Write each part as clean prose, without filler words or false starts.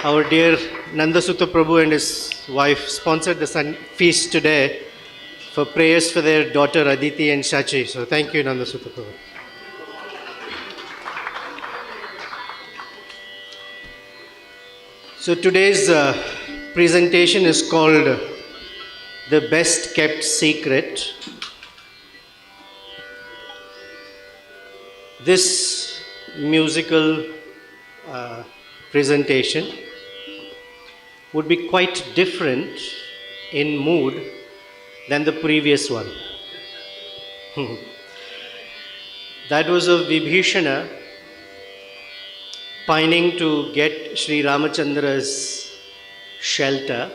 Our dear Nandasutta Prabhu and his wife sponsored the sun feast today for prayers for their daughter Aditi and Shachi. So thank you, Nandasutta Prabhu. So today's presentation is called The Best Kept Secret. This musical presentation would be quite different in mood than the previous one. That was of Vibhishana pining to get Sri Ramachandra's shelter.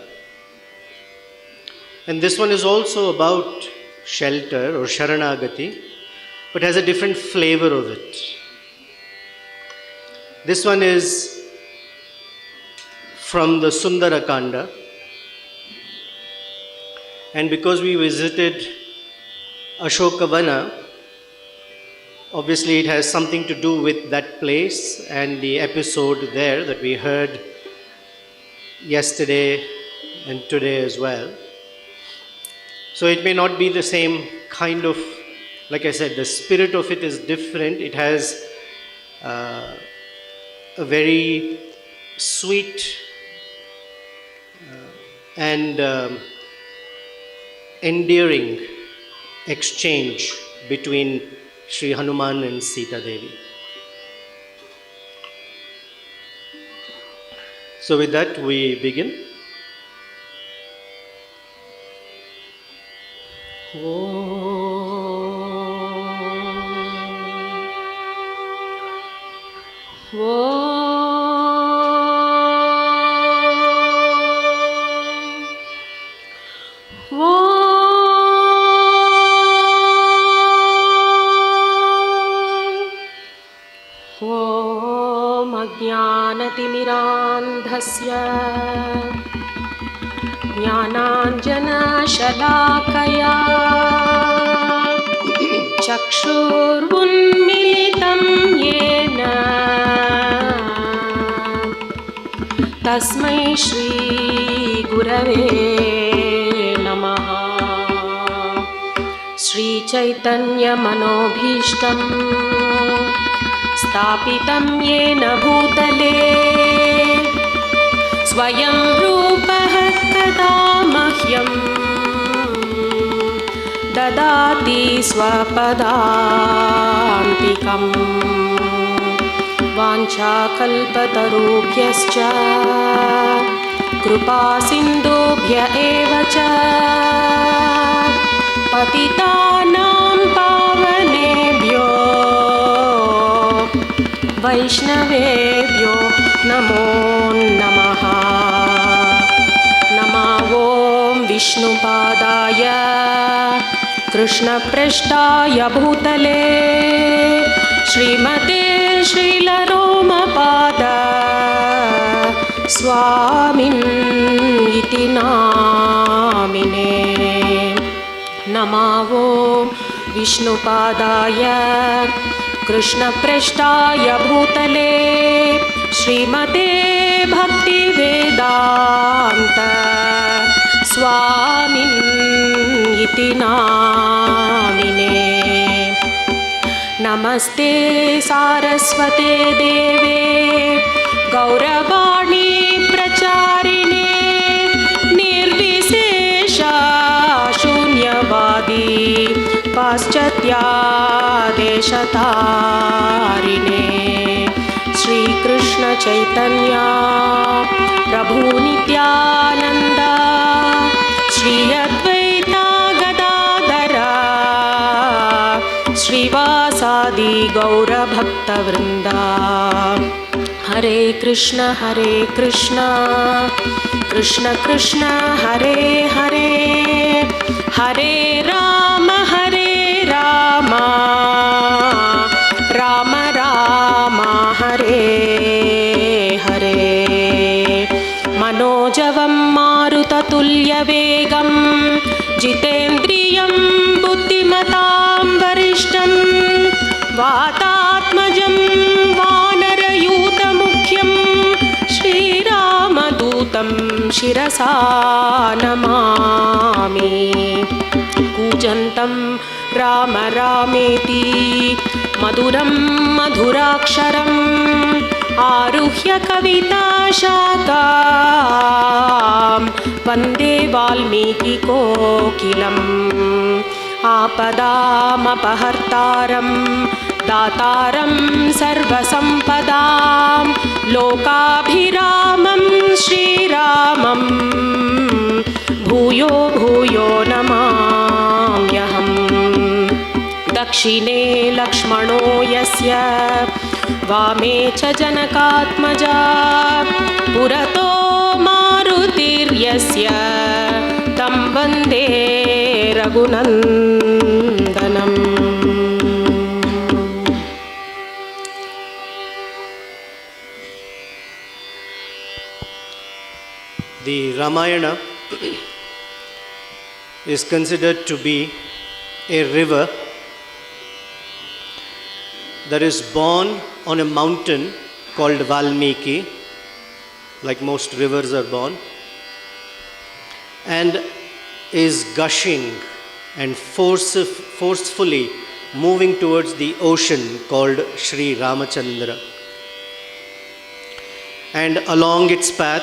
And this one is also about shelter or Sharanagati, but has a different flavor of it. This one is from the Sundara Kanda, and because we visited Ashokavana, obviously it has something to do with that place and the episode there that we heard yesterday and today as well. So it may not be the same kind of, like I said, the spirit of it is different. It has a very sweet and endearing exchange between Sri Hanuman and Sita Devi. So with that we begin. ज्ञानतिमिरान्धस्य ज्ञानाञ्जनशलाकया चक्षुरुन्मीलितं येन तस्मै श्रीगुरवे नमः। श्रीचैतन्यमनोभीष्टं स्थापितं येन भूतले स्वयं रूपः तदा मह्यं ददाति स्वपदान्तिकम्। वाञ्छाकल्पतरुभ्यश्च कृपासिन्धुभ्य एव च पतितानां पावनेभ्यो वैष्णवेभ्यो नमो नमः। नमः ॐ विष्णुपादाय कृष्णप्रेष्ठाय भूतले श्रीमते श्रीलरोमपाद स्वामिन् इति नामिने। नमः ॐ विष्णुपादाय कृष्णप्रेष्ठाय भूतले श्रीमते भक्तिवेदान्त स्वामिन् इति नामिने। नमस्ते सारस्वते देवे गौरवाणी प्रचारिणे निर्विशेष शून्यवादी पाश्चात्यादेशतारिणे। श्रीकृष्ण चैतन्य प्रभु नित्यानंद श्री अद्वैता गदाधर श्रीवासादि गौरभक्तवृंदा। हरे कृष्ण कृष्ण कृष्ण हरे हरे हरे राम राम राम हरे हरे। मनोजवं मारुततुल्यवेगं जितेन्द्रियं बुद्धिमतां वरिष्ठं वातात्मजं वानरयूथमुख्यं श्रीराम तं शिरसा नमामि कूजन्तं राम रामेति मधुरं मधुराक्षरम् आरुह्य कविताशाखां वन्दे वाल्मीकिकोकिलम् आपदामपहर्तारं दातारं सर्वसम्पदां लोकाभिरामं श्रीरामं भूयो भूयो नमाम्यहम् दक्षिणे लक्ष्मणो यस्य वामे च जनकात्मजा पुरतो मारुतिर्यस्य तं वन्दे रघुनन्दनम्. The Ramayana is considered to be a river that is born on a mountain called Valmiki, like most rivers are born, and is gushing and forcefully moving towards the ocean called Sri Ramachandra. And along its path,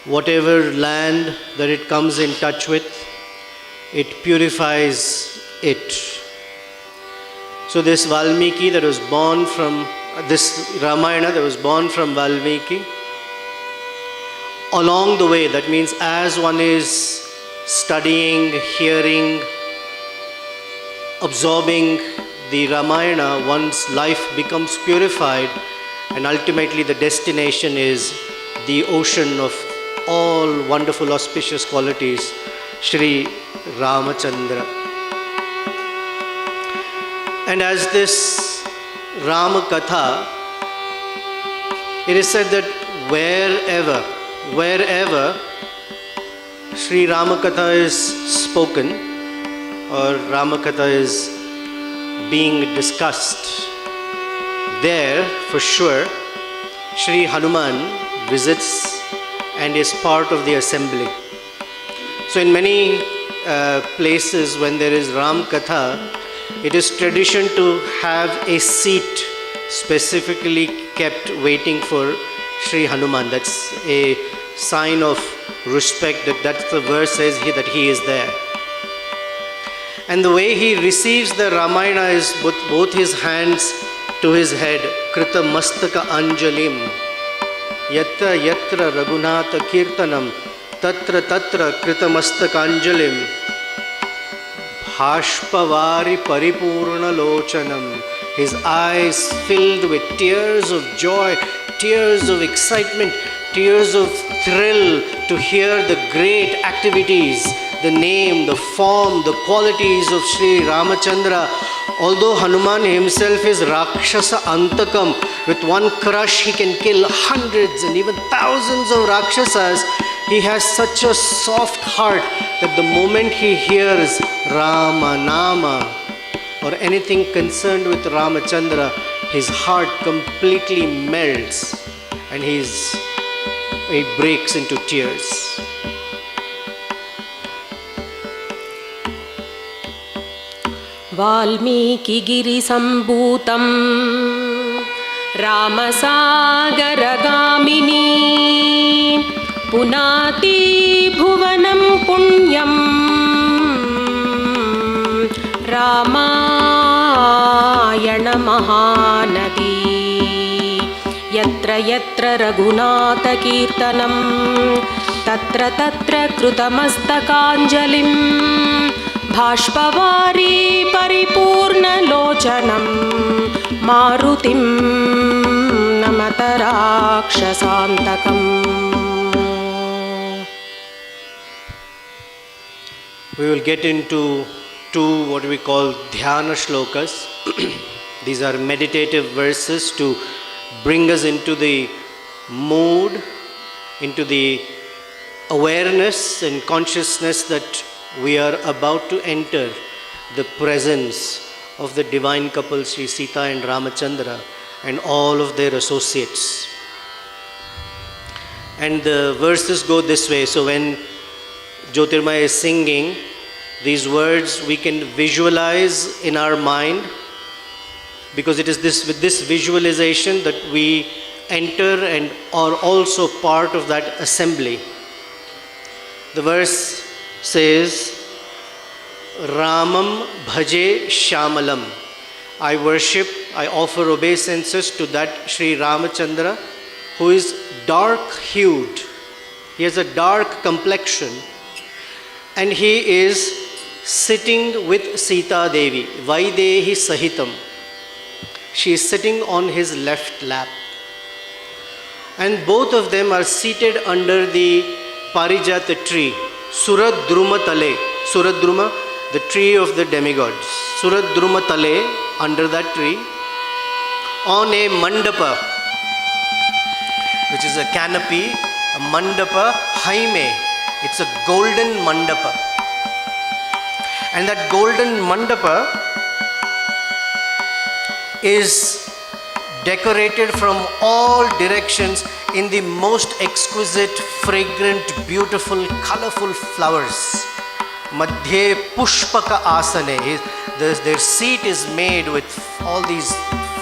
whatever land that it comes in touch with, it purifies it. So this Valmiki that was born from, this Ramayana that was born from Valmiki, along the way, that means as one is studying, hearing, absorbing the Ramayana, one's life becomes purified, and ultimately the destination is the ocean of all wonderful auspicious qualities, Sri Ramachandra. And as this Rama Katha, it is said that wherever Sri Rama Katha is spoken or Rama Katha is being discussed, there for sure Sri Hanuman visits and is part of the assembly. So in many places when there is Ram Katha, it is tradition to have a seat specifically kept waiting for Sri Hanuman. That's a sign of respect, that's the verse says that he is there. And the way he receives the Ramayana is both his hands to his head, Krita Mastaka Anjalim, Yatra Yatra Raghunatha Kirtanam, Tatra Tatra Krita Mastaka Anjalim, Bhashpavari Paripurna Lochanam. His eyes filled with tears of joy, tears of excitement, tears of thrill to hear the great activities, the name, the form, the qualities of Sri Ramachandra. Although Hanuman himself is Rakshasa Antakam, with one crush he can kill hundreds and even thousands of Rakshasas, he has such a soft heart that the moment he hears Rama Nama or anything concerned with Ramachandra, his heart completely melts and he breaks into tears. Valmiki गिरिसम्भूतं रामसागरगामिनी पुनाति भुवनं पुण्यं रामायण महानदी यत्र यत्र रघुनाथकीर्तनं तत्र तत्र कृतमस्तकाञ्जलिं भाष्पवारी परिपूर्णलोचनं मारुतिं नमत राक्षसान्तकम्. We will get into two what we call dhyana shlokas. These are meditative verses to bring us into the mood, into the awareness and consciousness that we are about to enter the presence of the divine couple Sri Sita and Ramachandra and all of their associates. And the verses go this way. So when Jyotirmaya is singing, these words we can visualize in our mind, because it is this with this visualization that we enter and are also part of that assembly. The verse says, Ramam bhaje Shyamalam. I worship, I offer obeisances to that Sri Ramachandra who is dark hued. He has a dark complexion and he is sitting with Sita Devi, Vaidehi Sahitam. She is sitting on his left lap. And both of them are seated under the Parijata tree, Suradruma Tale. Suradruma, the tree of the demigods. Suradruma Tale, under that tree, on a mandapa, which is a canopy, a mandapa, haime. It's a golden mandapa. And that golden mandapa is decorated from all directions in the most exquisite, fragrant, beautiful, colorful flowers. Madhye pushpaka asane. Their seat is made with all these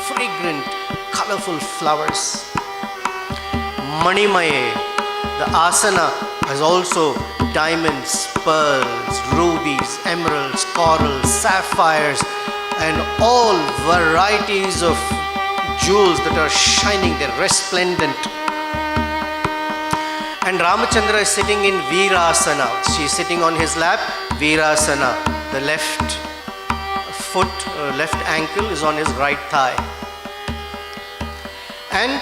fragrant, colorful flowers. Manimaye, the asana has also diamonds, pearls, rubies, emeralds, corals, sapphires, and all varieties of jewels that are shining, they're resplendent. And Ramachandra is sitting in Virasana. She is sitting on his lap, Virasana. The left foot, left ankle is on his right thigh. And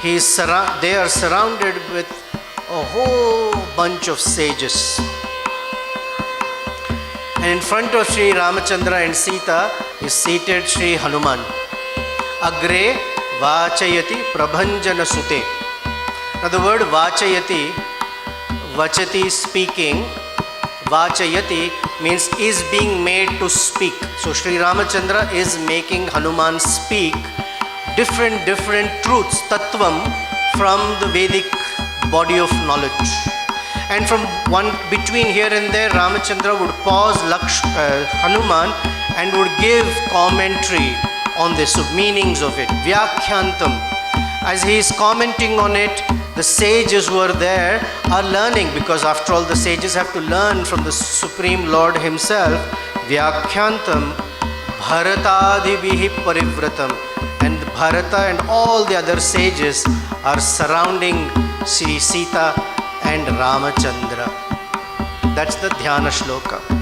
they are surrounded with a whole bunch of sages. And in front of Sri Ramachandra and Sita is seated Sri Hanuman. Agre vachayati prabhanjana sute. Now the word vachayati, vachati speaking, vachayati means is being made to speak. So Sri Ramachandra is making Hanuman speak different truths, tattvam, from the Vedic body of knowledge. And from one between here and there, Ramachandra would pause Hanuman and would give commentary on this, so meanings of it, Vyakhyantam. As he is commenting on it, the sages who are there are learning, because after all the sages have to learn from the Supreme Lord himself. Vyakhyantam Bharatadibihi Parivratam. And Bharata and all the other sages are surrounding Sri Sita and Ramachandra. That's the Dhyana Shloka.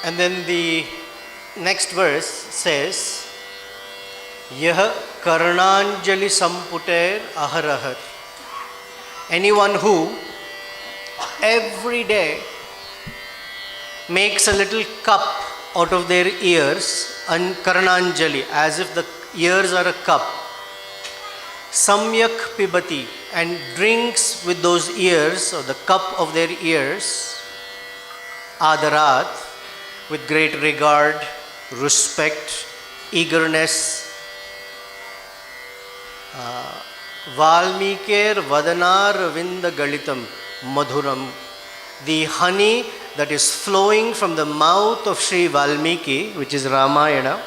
And then the next verse says, Yah Karnanjali Samputer Aharahar. Anyone who every day makes a little cup out of their ears, and Karnanjali, as if the ears are a cup, Samyak Pibati, and drinks with those ears, or the cup of their ears, Adarat, with great regard, respect, eagerness. Valmikir Vadanar Vinda Galitam Madhuram. The honey that is flowing from the mouth of Sri Valmiki, which is Ramayana.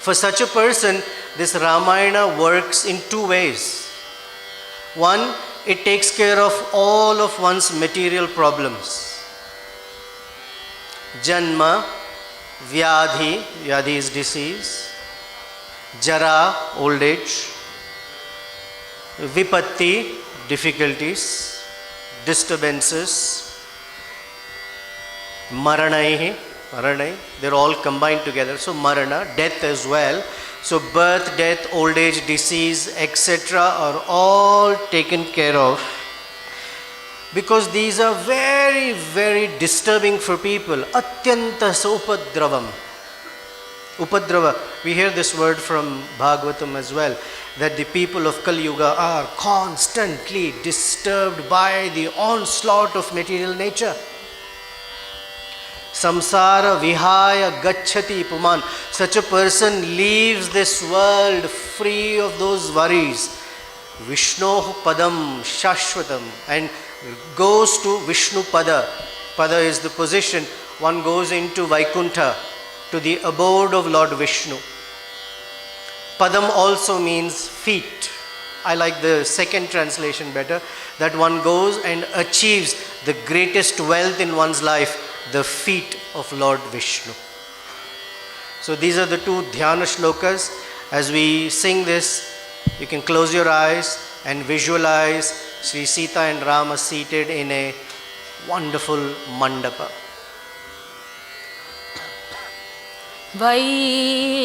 For such a person, this Ramayana works in two ways. One, it takes care of all of one's material problems. Janma, Vyadhi, Vyadhi is disease. Jara, old age. Vipatti, difficulties, disturbances. Maranaihi, Marana, they're all combined together. So Marana, death as well. So birth, death, old age, disease, etc. are all taken care of. Because these are very, very disturbing for people. Atyanta upadravam. Upadrava. We hear this word from Bhagavatam as well, that the people of Kali Yuga are constantly disturbed by the onslaught of material nature. Samsara vihaya gacchati puman. Such a person leaves this world free of those worries. Vishnohu padam shashvatam, and goes to Vishnu pada. Pada is the position. One goes into Vaikuntha, to the abode of Lord Vishnu. Padam also means feet. I like the second translation better, that one goes and achieves the greatest wealth in one's life, the feet of Lord Vishnu. So these are the two dhyana shlokas. As we sing this, you can close your eyes and visualize Sri Sita and Rama seated in a wonderful mandapa.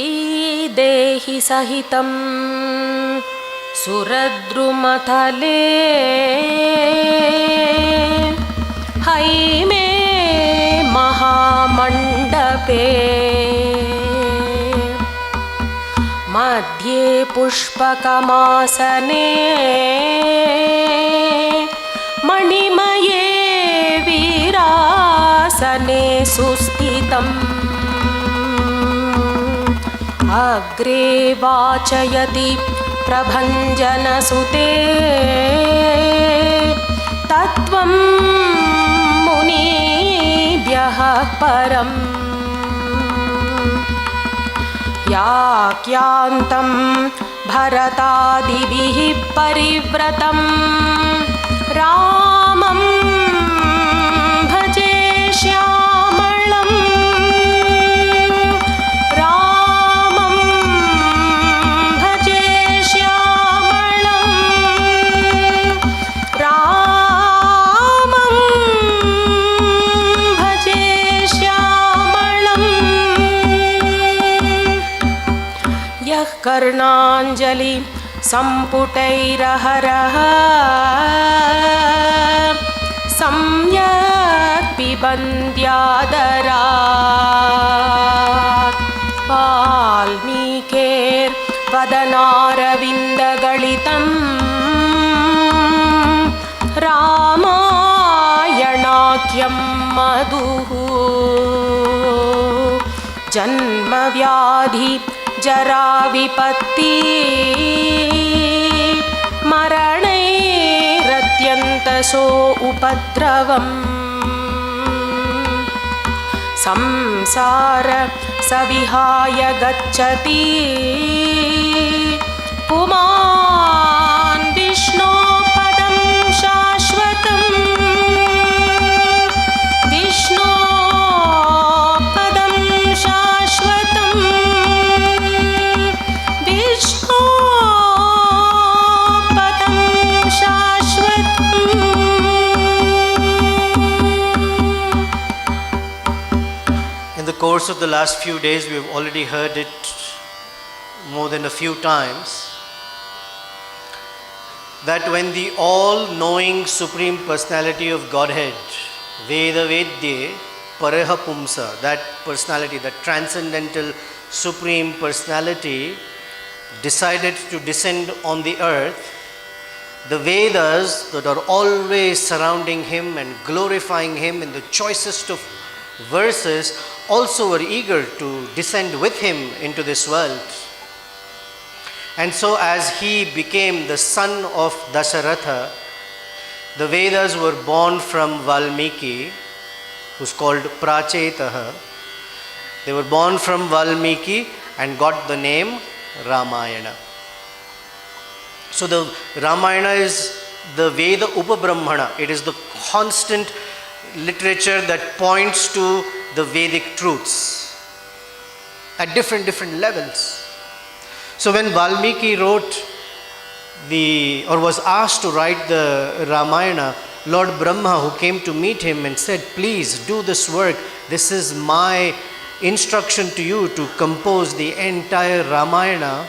Vaidehi सहितं सुरद्रुमतले हैमे महामण्डपे मध्ये पुष्पकमासने मणिमये वीरासने सुस्थितम् अग्रे वाचयति प्रभञ्जनसुते तत्त्वं मुनिभ्यः परम् याक्यान्तं भरतादिभिः परिव्रतं रामं भजे श्यामळम् कर्णाञ्जलि सम्पुटैरहरः सम्यक् पिबन्द्यादरात् वाल्मीकेर्वदनारविन्दगलितं रामायणाख्यं मधुः जन्मव्याधि जराविपत्ति मरणैरत्यन्तसो उपद्रवम् संसार सविहाय गच्छति पुमान् विष्णो पदं शाश्वतम् विष्णो पदं शाश्वतम् In the course of the last few days, we have already heard it more than a few times, that when the all-knowing Supreme Personality of Godhead, Veda Vedye Paraha Pumsa, that personality, that transcendental Supreme Personality, decided to descend on the earth, the Vedas that are always surrounding him and glorifying him in the choicest of verses also were eager to descend with him into this world. And so as he became the son of Dasharatha, the Vedas were born from Valmiki, who's called Prachetaha. They were born from Valmiki and got the name Ramayana. So the Ramayana is the Veda Upabrahmana. It is the constant literature that points to the Vedic truths at different levels. So when Valmiki wrote was asked to write the Ramayana, Lord Brahma, who came to meet him and said, please do this work. This is my instruction to you to compose the entire Ramayana.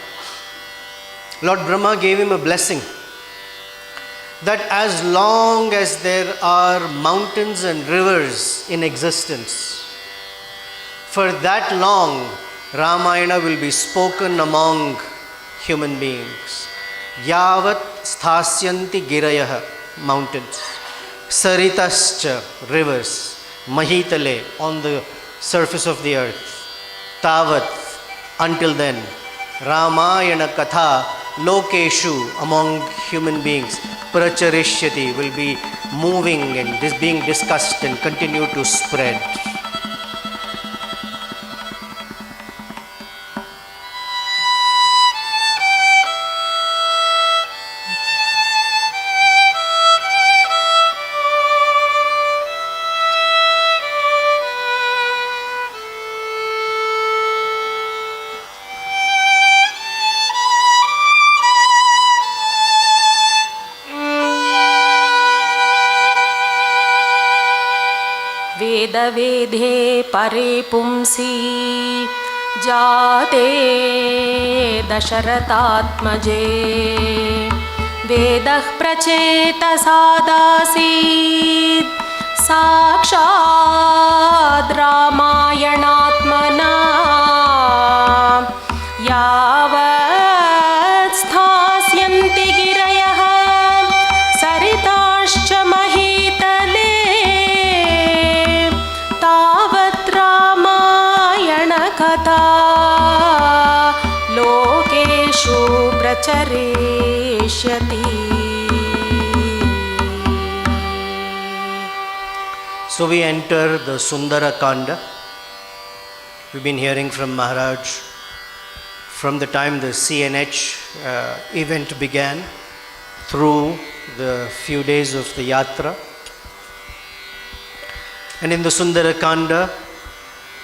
Lord Brahma gave him a blessing that as long as there are mountains and rivers in existence, for that long Ramayana will be spoken among human beings. Yavat sthasyanti girayah, mountains, saritascha, rivers, mahitale, on the surface of the earth, tavat, until then, Ramayana katha lokeshu, among human beings, pracharishyati, will be moving and being discussed and continue to spread. वेदवेधे परे पुंसि जाते दशरथात्मजे वेदः प्रचेतसादासीत् साक्षात् रामायणात्मना यावत् स्थास्यन्ति गिरयः सरिताश्च महीतले तावत् रामायणकथा लोकेषु प्रचरिष्यति. So we enter the Sundara Kanda. We've been hearing from Maharaj from the time the CNH event began through the few days of the Yatra. And in the Sundara Kanda,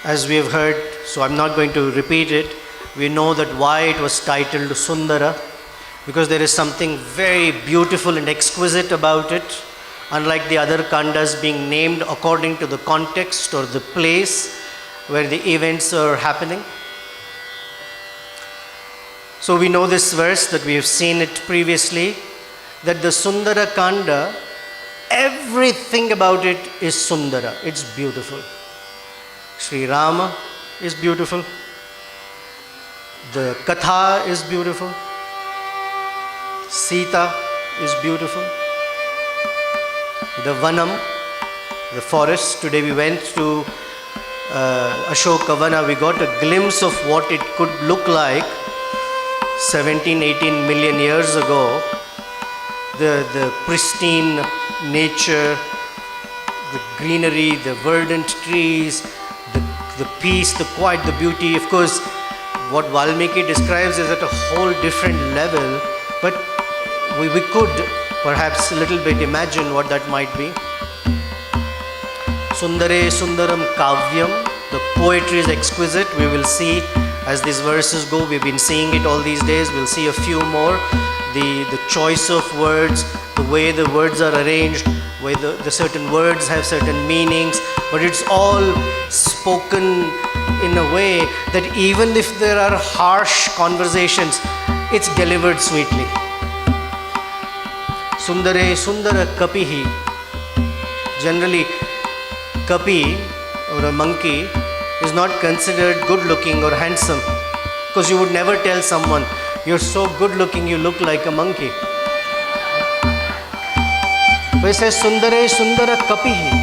as we have heard, so I'm not going to repeat it, we know that why it was titled Sundara, because there is something very beautiful and exquisite about it, unlike the other kandas being named according to the context or the place where the events are happening. So we know this verse, that we have seen it previously, that the Sundara Kanda, everything about it is Sundara. It's beautiful. Sri Rama is beautiful. The Katha is beautiful. Sita is beautiful. The Vanam, the forest. Today we went to Ashoka Vana. We got a glimpse of what it could look like 17-18 million years ago. The pristine nature, the greenery, the verdant trees, the peace, the quiet, the beauty. Of course, what Valmiki describes is at a whole different level, but we could perhaps a little bit imagine what that might be. Sundare Sundaram Kavyam, the poetry is exquisite. We will see as these verses go. We've been seeing it all these days. We'll see a few more. The choice of words, the way the words are arranged, where the certain words have certain meanings, but it's all spoken in a way that even if there are harsh conversations, it's delivered sweetly. Sundare Sundara Kapihi. Generally, Kapi or a monkey is not considered good looking or handsome, because you would never tell someone, you're so good looking, you look like a monkey. But it says Sundare Sundara Kapihi.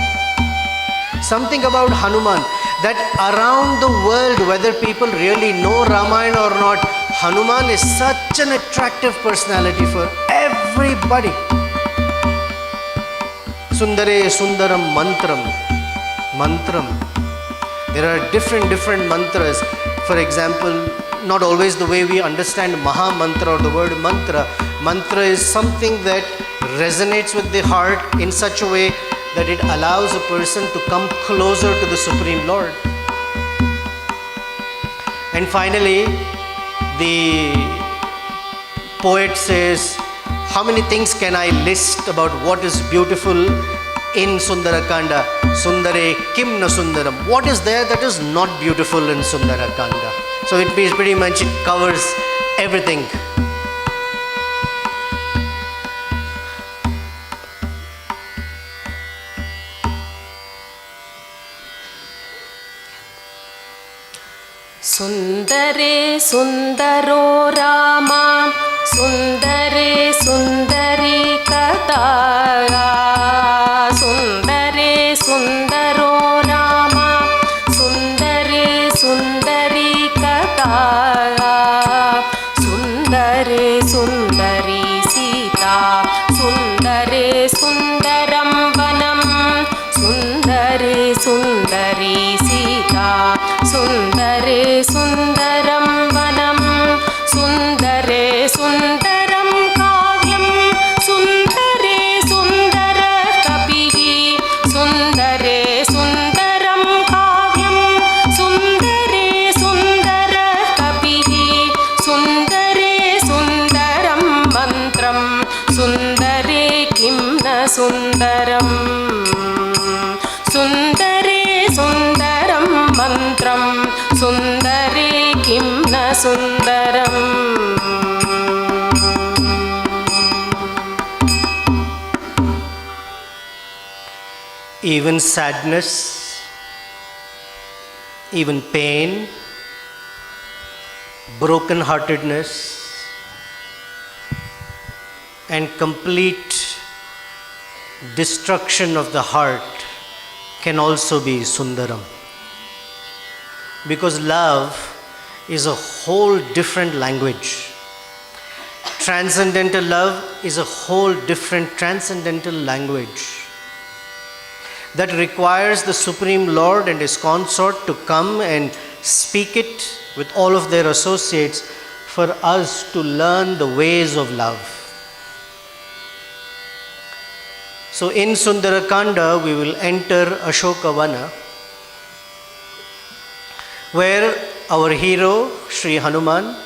Something about Hanuman, that around the world, whether people really know Ramayana or not, Hanuman is such an attractive personality for everybody. Sundare Sundaram Mantram. Mantram. There are different mantras. For example, not always the way we understand Maha Mantra or the word mantra. Mantra is something that resonates with the heart in such a way that it allows a person to come closer to the Supreme Lord. And finally, the poet says, How many things can I list about what is beautiful in Sundarakanda? Sundare kim na sundaram. What is there that is not beautiful in Sundarakanda? So it means pretty much it covers everything. Sundare sundaro Rama, Sundare sundari Katara. Sundare sundaro Rama, Sundare sundari Katara. Sundare sundari Sita, Sundare sundaram vanam. Sundare sundari Sita, Sundare sundaram vanam. Sundare sundaram kavyam. Sundare sundara kapihi. Sundare sundaram kavyam. Sundare sundara kapihi. Sundare sundaram mantram. Sundare kimna sundaram. Sundare sundaram mantram. Sundare kimna sundaram. Even sadness, even pain, broken-heartedness, and complete destruction of the heart can also be Sundaram. Because love is a whole different language. Transcendental love is a whole different transcendental language that requires the Supreme Lord and His consort to come and speak it with all of their associates for us to learn the ways of love. So in Sundarakanda, we will enter Ashokavana, where our hero, Sri Hanuman,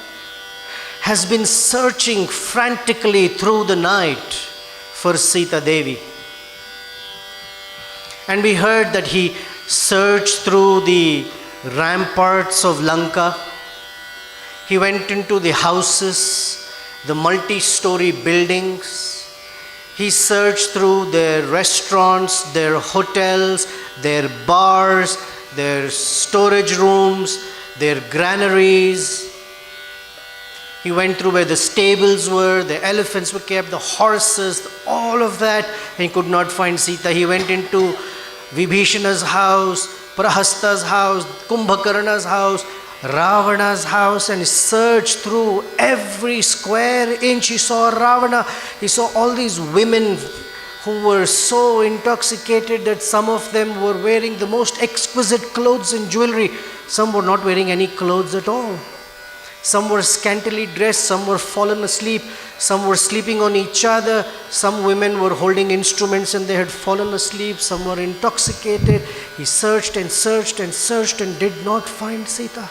has been searching frantically through the night for Sita Devi. And we heard that he searched through the ramparts of Lanka. He went into the houses, the multi-story buildings. He searched through their restaurants, their hotels, their bars, their storage rooms, their granaries. He went through where the stables were, the elephants were kept, the horses, all of that. He could not find Sita. He went into Vibhishana's house, Prahasta's house, Kumbhakarna's house, Ravana's house, and he searched through every square inch. He saw Ravana. He saw all these women who were so intoxicated that some of them were wearing the most exquisite clothes and jewelry. Some were not wearing any clothes at all. Some were scantily dressed, some were fallen asleep, some were sleeping on each other, some women were holding instruments and they had fallen asleep, some were intoxicated. He searched and searched and searched and did not find Sita.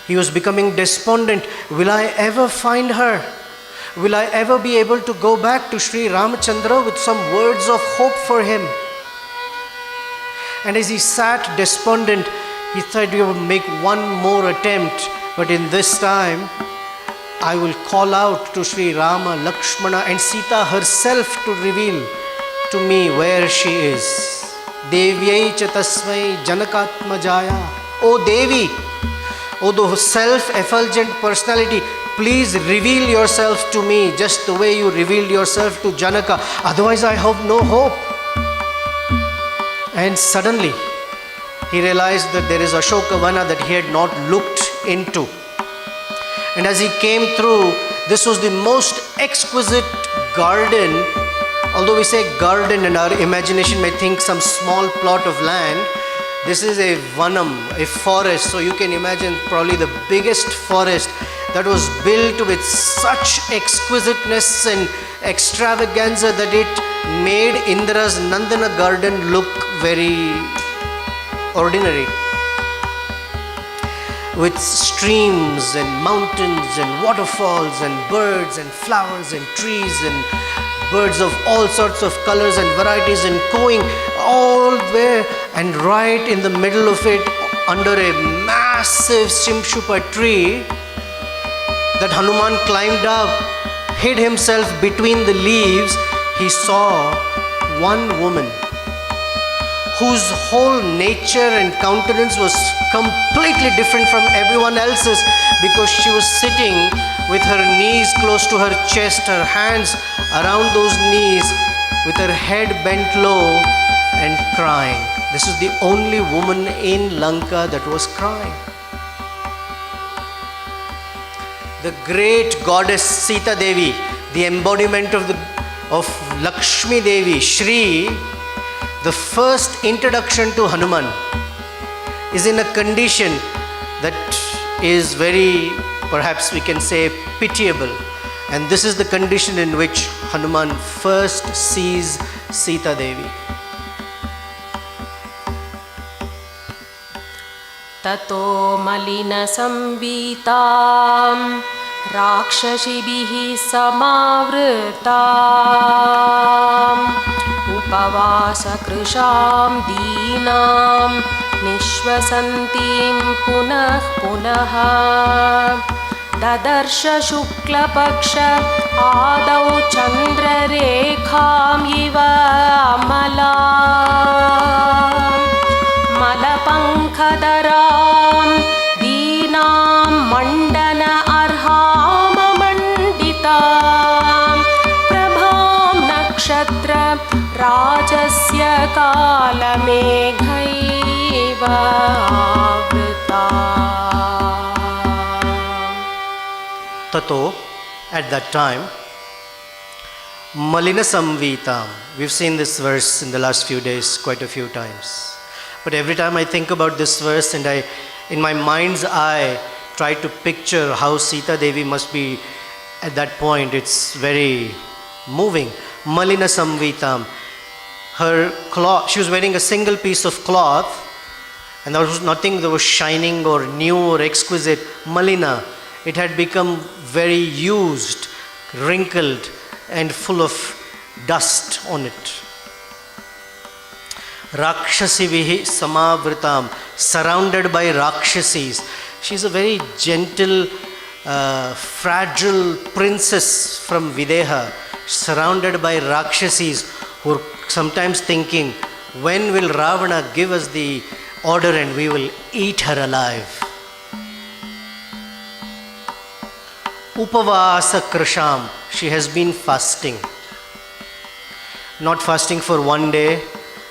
He was becoming despondent. Will I ever find her? Will I ever be able to go back to Sri Ramachandra with some words of hope for him? And as he sat despondent, he thought he would make one more attempt, but in this time, I will call out to Sri Rama, Lakshmana and Sita herself to reveal to me where she is. Devyai cha tasmai janakatmajaya. O Devi, O the self-effulgent personality, please reveal yourself to me just the way you revealed yourself to Janaka. Otherwise I have no hope. And suddenly, he realized that there is Ashokavana that he had not looked into. And as he came through, this was the most exquisite garden. Although we say garden and our imagination may think some small plot of land, this is a vanam, a forest. So you can imagine probably the biggest forest that was built with such exquisiteness and extravaganza that it made Indra's Nandana garden look very ordinary. with streams and mountains and waterfalls and birds and flowers and trees and birds of all sorts of colors and varieties and cooing all there, and right in the middle of it, under a massive Shimshupa tree that Hanuman climbed up, hid himself between the leaves, he saw one woman whose whole nature and countenance was completely different from everyone else's, because she was sitting with her knees close to her chest, her hands around those knees, with her head bent low and crying. This is the only woman in Lanka that was crying. The great goddess Sita Devi, the embodiment of Lakshmi Devi, Shri, the first introduction to Hanuman is in a condition that is very, perhaps we can say, pitiable. And this is the condition in which Hanuman first sees Sita Devi. Tato malina samvitam rakshashibihi samavritam upavasa krisham deenam nishvasantim punah punah dadarsha shukla paksha adau chandra rekham iva amalam malapankhadaram deenam mandana arham manditam prabham nakshatra rajasya kalameghaiva avritam. Tato, at that time, Malina Samvitam. We've seen this verse in the last few days quite a few times. But every time I think about this verse and in my mind's eye, try to picture how Sita Devi must be at that point, it's very moving. Malina Samvitam. Her cloth, she was wearing a single piece of cloth, and there was nothing that was shining or new or exquisite. Malina. It had become very used, wrinkled, and full of dust on it. Rakshasivihi samavritam, surrounded by Rakshasis. She's a very gentle, fragile princess from Videha, surrounded by Rakshasis who are sometimes thinking, when will Ravana give us the order and we will eat her alive? Upavasa Krisham, she has been fasting. Not fasting for one day,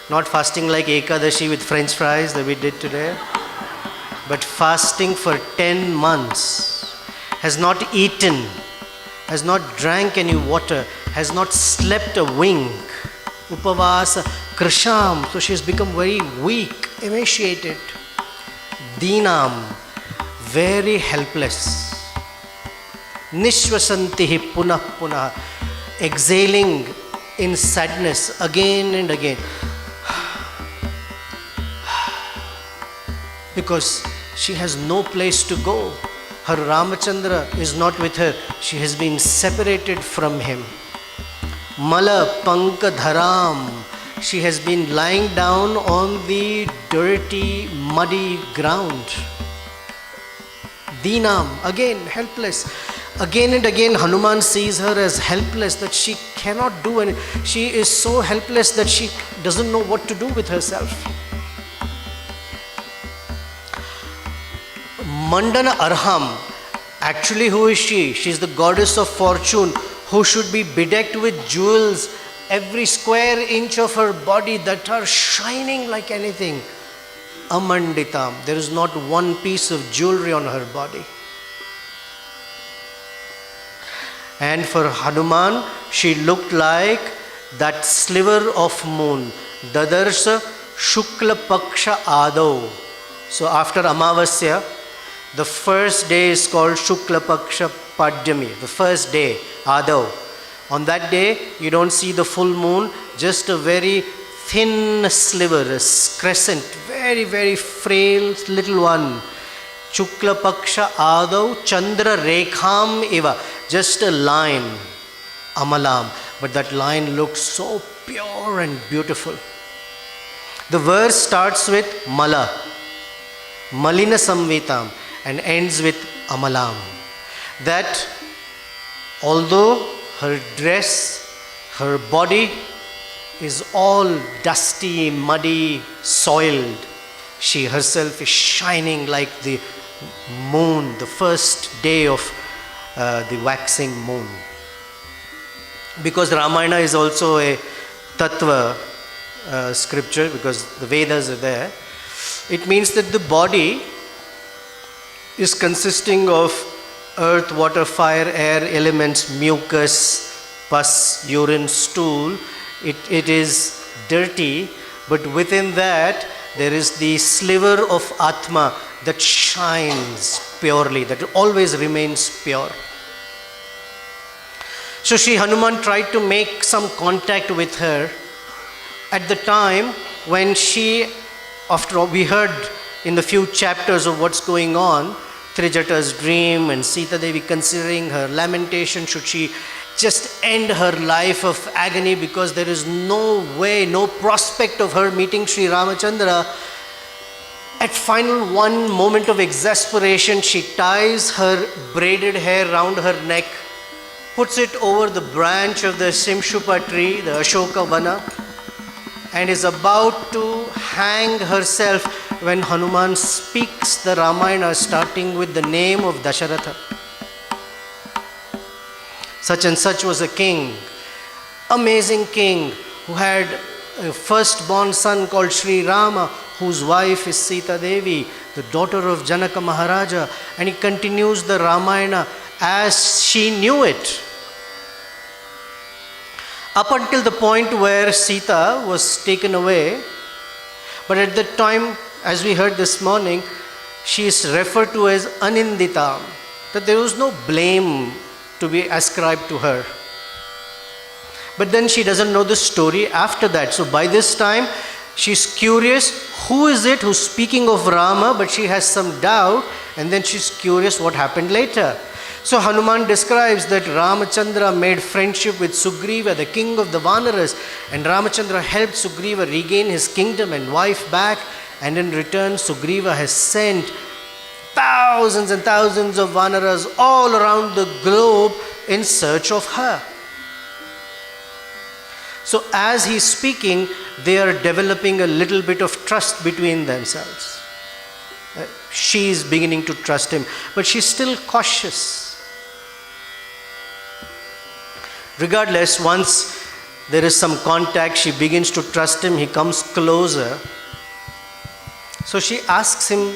not fasting like Ekadashi with French fries that we did today, but fasting for 10 months. Has not eaten, has not drank any water, has not slept a wink. Upavasa Krisham, so she has become very weak, emaciated. Deenam, very helpless. Nishvasantihi punah punah, exhaling in sadness again and again. Because she has no place to go. Her Ramachandra is not with her. She has been separated from him. Mala pankadharam, she has been lying down on the dirty, muddy ground. Deenam, again helpless. Again and again Hanuman sees her as helpless, that she cannot do anything. She is so helpless that she doesn't know what to do with herself. Mandana Arham, actually who is she? She is the goddess of fortune who should be bedecked with jewels, every square inch of her body that are shining like anything. Amanditam, there is not one piece of jewelry on her body. And for Hanuman, she looked like that sliver of moon. Dadarsha Shukla Paksha Adau. So after Amavasya, the first day is called Shukla Paksha Padyami, the first day, Adau. On that day, you don't see the full moon, just a very thin sliver, a crescent, very, very frail little one, Chukla Paksha Adau Chandra Rekham Iva. Just a line, Amalam. But that line looks so pure and beautiful. The verse starts with Mala, Malina Samvitam, and ends with Amalam. That although her dress, her body is all dusty, muddy, soiled, she herself is shining like the moon, the first day of the waxing moon. Because Ramayana is also a tattva scripture, because the Vedas are there, it means that the body is consisting of earth, water, fire, air elements, mucus, pus, urine, stool. It is dirty, but within that there is the sliver of Atma that shines purely, that always remains pure. So Shri Hanuman tried to make some contact with her at the time when she, after all, we heard in the few chapters of what's going on, Trijata's dream and Sita Devi considering her lamentation, should she just end her life of agony because there is no way, no prospect of her meeting Sri Ramachandra. At final one moment of exasperation, she ties her braided hair round her neck, puts it over the branch of the Simshupa tree, the Ashoka Vana, and is about to hang herself when Hanuman speaks the Ramayana starting with the name of Dasharatha. Such and such was a king, amazing king, who had a firstborn son called Sri Rama, whose wife is Sita Devi, the daughter of Janaka Maharaja. And he continues the Ramayana as she knew it. Up until the point where Sita was taken away, but at that time, as we heard this morning, she is referred to as Anindita, that there was no blame to be ascribed to her. But then she doesn't know the story after that. So by this time, she's curious, who is it who's speaking of Rama, but she has some doubt, and then she's curious what happened later. So Hanuman describes that Ramachandra made friendship with Sugriva, the king of the Vanaras, and Ramachandra helped Sugriva regain his kingdom and wife back, and in return Sugriva has sent thousands and thousands of Vanaras all around the globe in search of her. So as he's speaking, they are developing a little bit of trust between themselves. She is beginning to trust him, but she's still cautious. Regardless, once there is some contact, she begins to trust him, he comes closer. So she asks him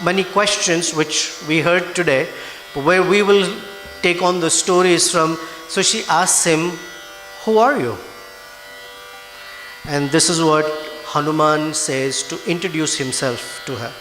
many questions which we heard today, but where we will take on the stories from. So she asks him, who are you? And this is what Hanuman says to introduce himself to her.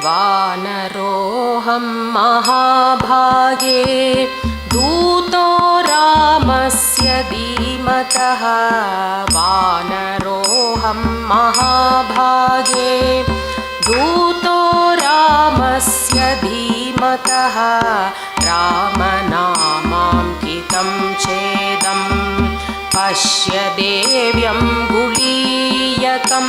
वानरोऽहं महाभागे दूतो रामस्य धीमतः वानरोऽहं महाभागे दूतो रामस्य धीमतः रामनामाङ्कितं चेदं पश्य देव्यं गुलीयकं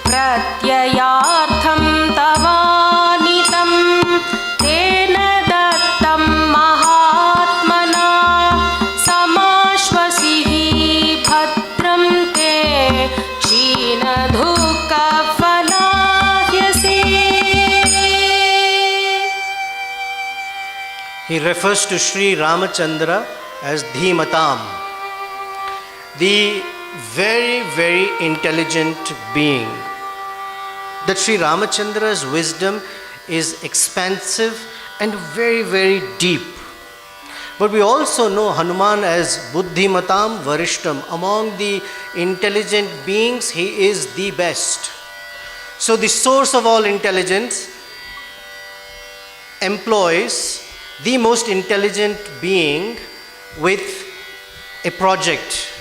प्रत्ययार्थं तवानितं तेन दत्तं महात्मना समाश्वसिः भद्रं ते क्षीणदुःखफलाह्यसे. He refers to Sri Ramachandra as Dhimatam, the very, very intelligent being. that Sri Ramachandra's wisdom is expansive and very, very deep. But we also know Hanuman as Buddhimatam Varishtam. Among the intelligent beings, he is the best. So the source of all intelligence employs the most intelligent being with a project.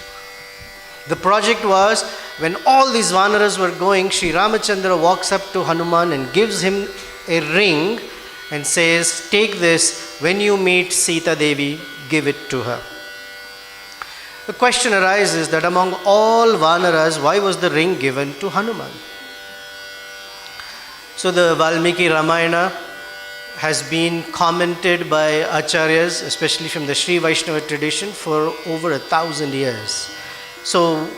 The project was, when all these Vanaras were going, Sri Ramachandra walks up to Hanuman and gives him a ring and says, take this, when you meet Sita Devi, give it to her. The question arises that among all Vanaras, why was the ring given to Hanuman? So the Valmiki Ramayana has been commented by acharyas, especially from the Sri Vaishnava tradition, for over 1,000 years. So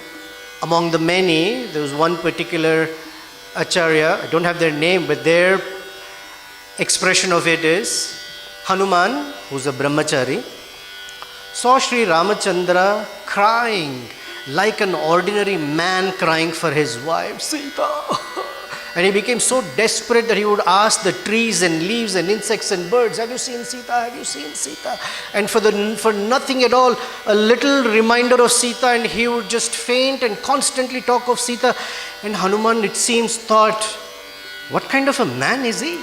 among the many, there was one particular acharya, I don't have their name, but their expression of it is, Hanuman, who's a brahmachari, saw Sri Ramachandra crying like an ordinary man crying for his wife, Sita. And he became so desperate that he would ask the trees and leaves and insects and birds, have you seen Sita? Have you seen Sita? And for nothing at all, a little reminder of Sita, and he would just faint and constantly talk of Sita. And Hanuman, it seems, thought, what kind of a man is he?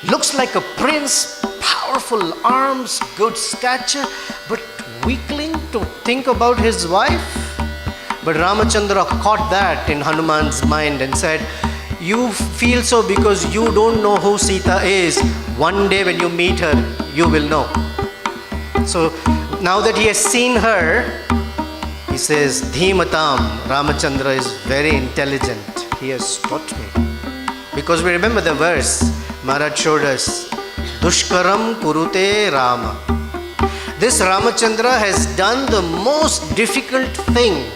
Looks like a prince, powerful arms, good stature, but weakling to think about his wife. But Ramachandra caught that in Hanuman's mind and said, you feel so because you don't know who Sita is. One day when you meet her, you will know. So now that he has seen her, he says, Dhimatam, Ramachandra is very intelligent. He has taught me. Because we remember the verse, Maharaj showed us, Dushkaram Kurute Rama. This Ramachandra has done the most difficult thing.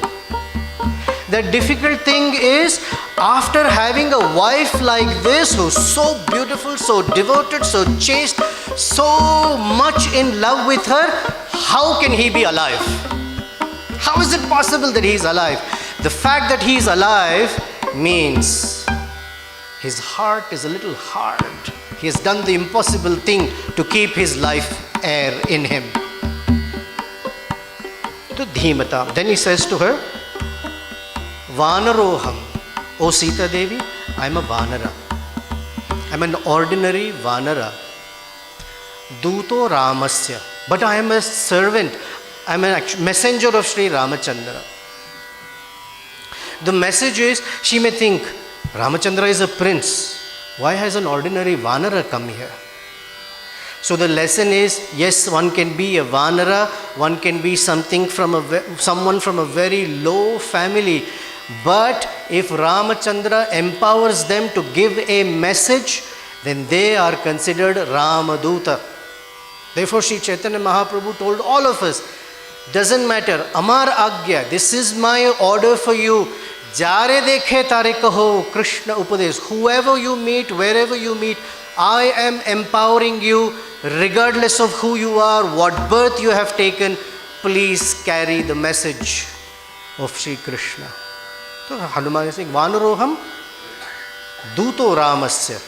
The difficult thing is, after having a wife like this, who's so beautiful, so devoted, so chaste, so much in love with her, how can he be alive? How is it possible that he is alive? The fact that he is alive means his heart is a little hard. He has done the impossible thing to keep his life air in him. To Dhimata. Then he says to her, Vanaroham. O Sita Devi, I am a Vanara. I am an ordinary Vanara. Duto Ramasya. But I am a servant. I am a messenger of Sri Ramachandra. The message is, she may think, Ramachandra is a prince. Why has an ordinary Vanara come here? So the lesson is, yes, one can be a Vanara, one can be someone from a very low family. But if Ramachandra empowers them to give a message, then they are considered Ramaduta. Therefore, Sri Chaitanya Mahaprabhu told all of us, doesn't matter, Amar Agya, this is my order for you. Jare dekhe tare kaho, Krishna Upadesh. Whoever you meet, wherever you meet, I am empowering you, regardless of who you are, what birth you have taken, please carry the message of Sri Krishna. So Hanuman is saying, Vanaroham Duto Ramasya.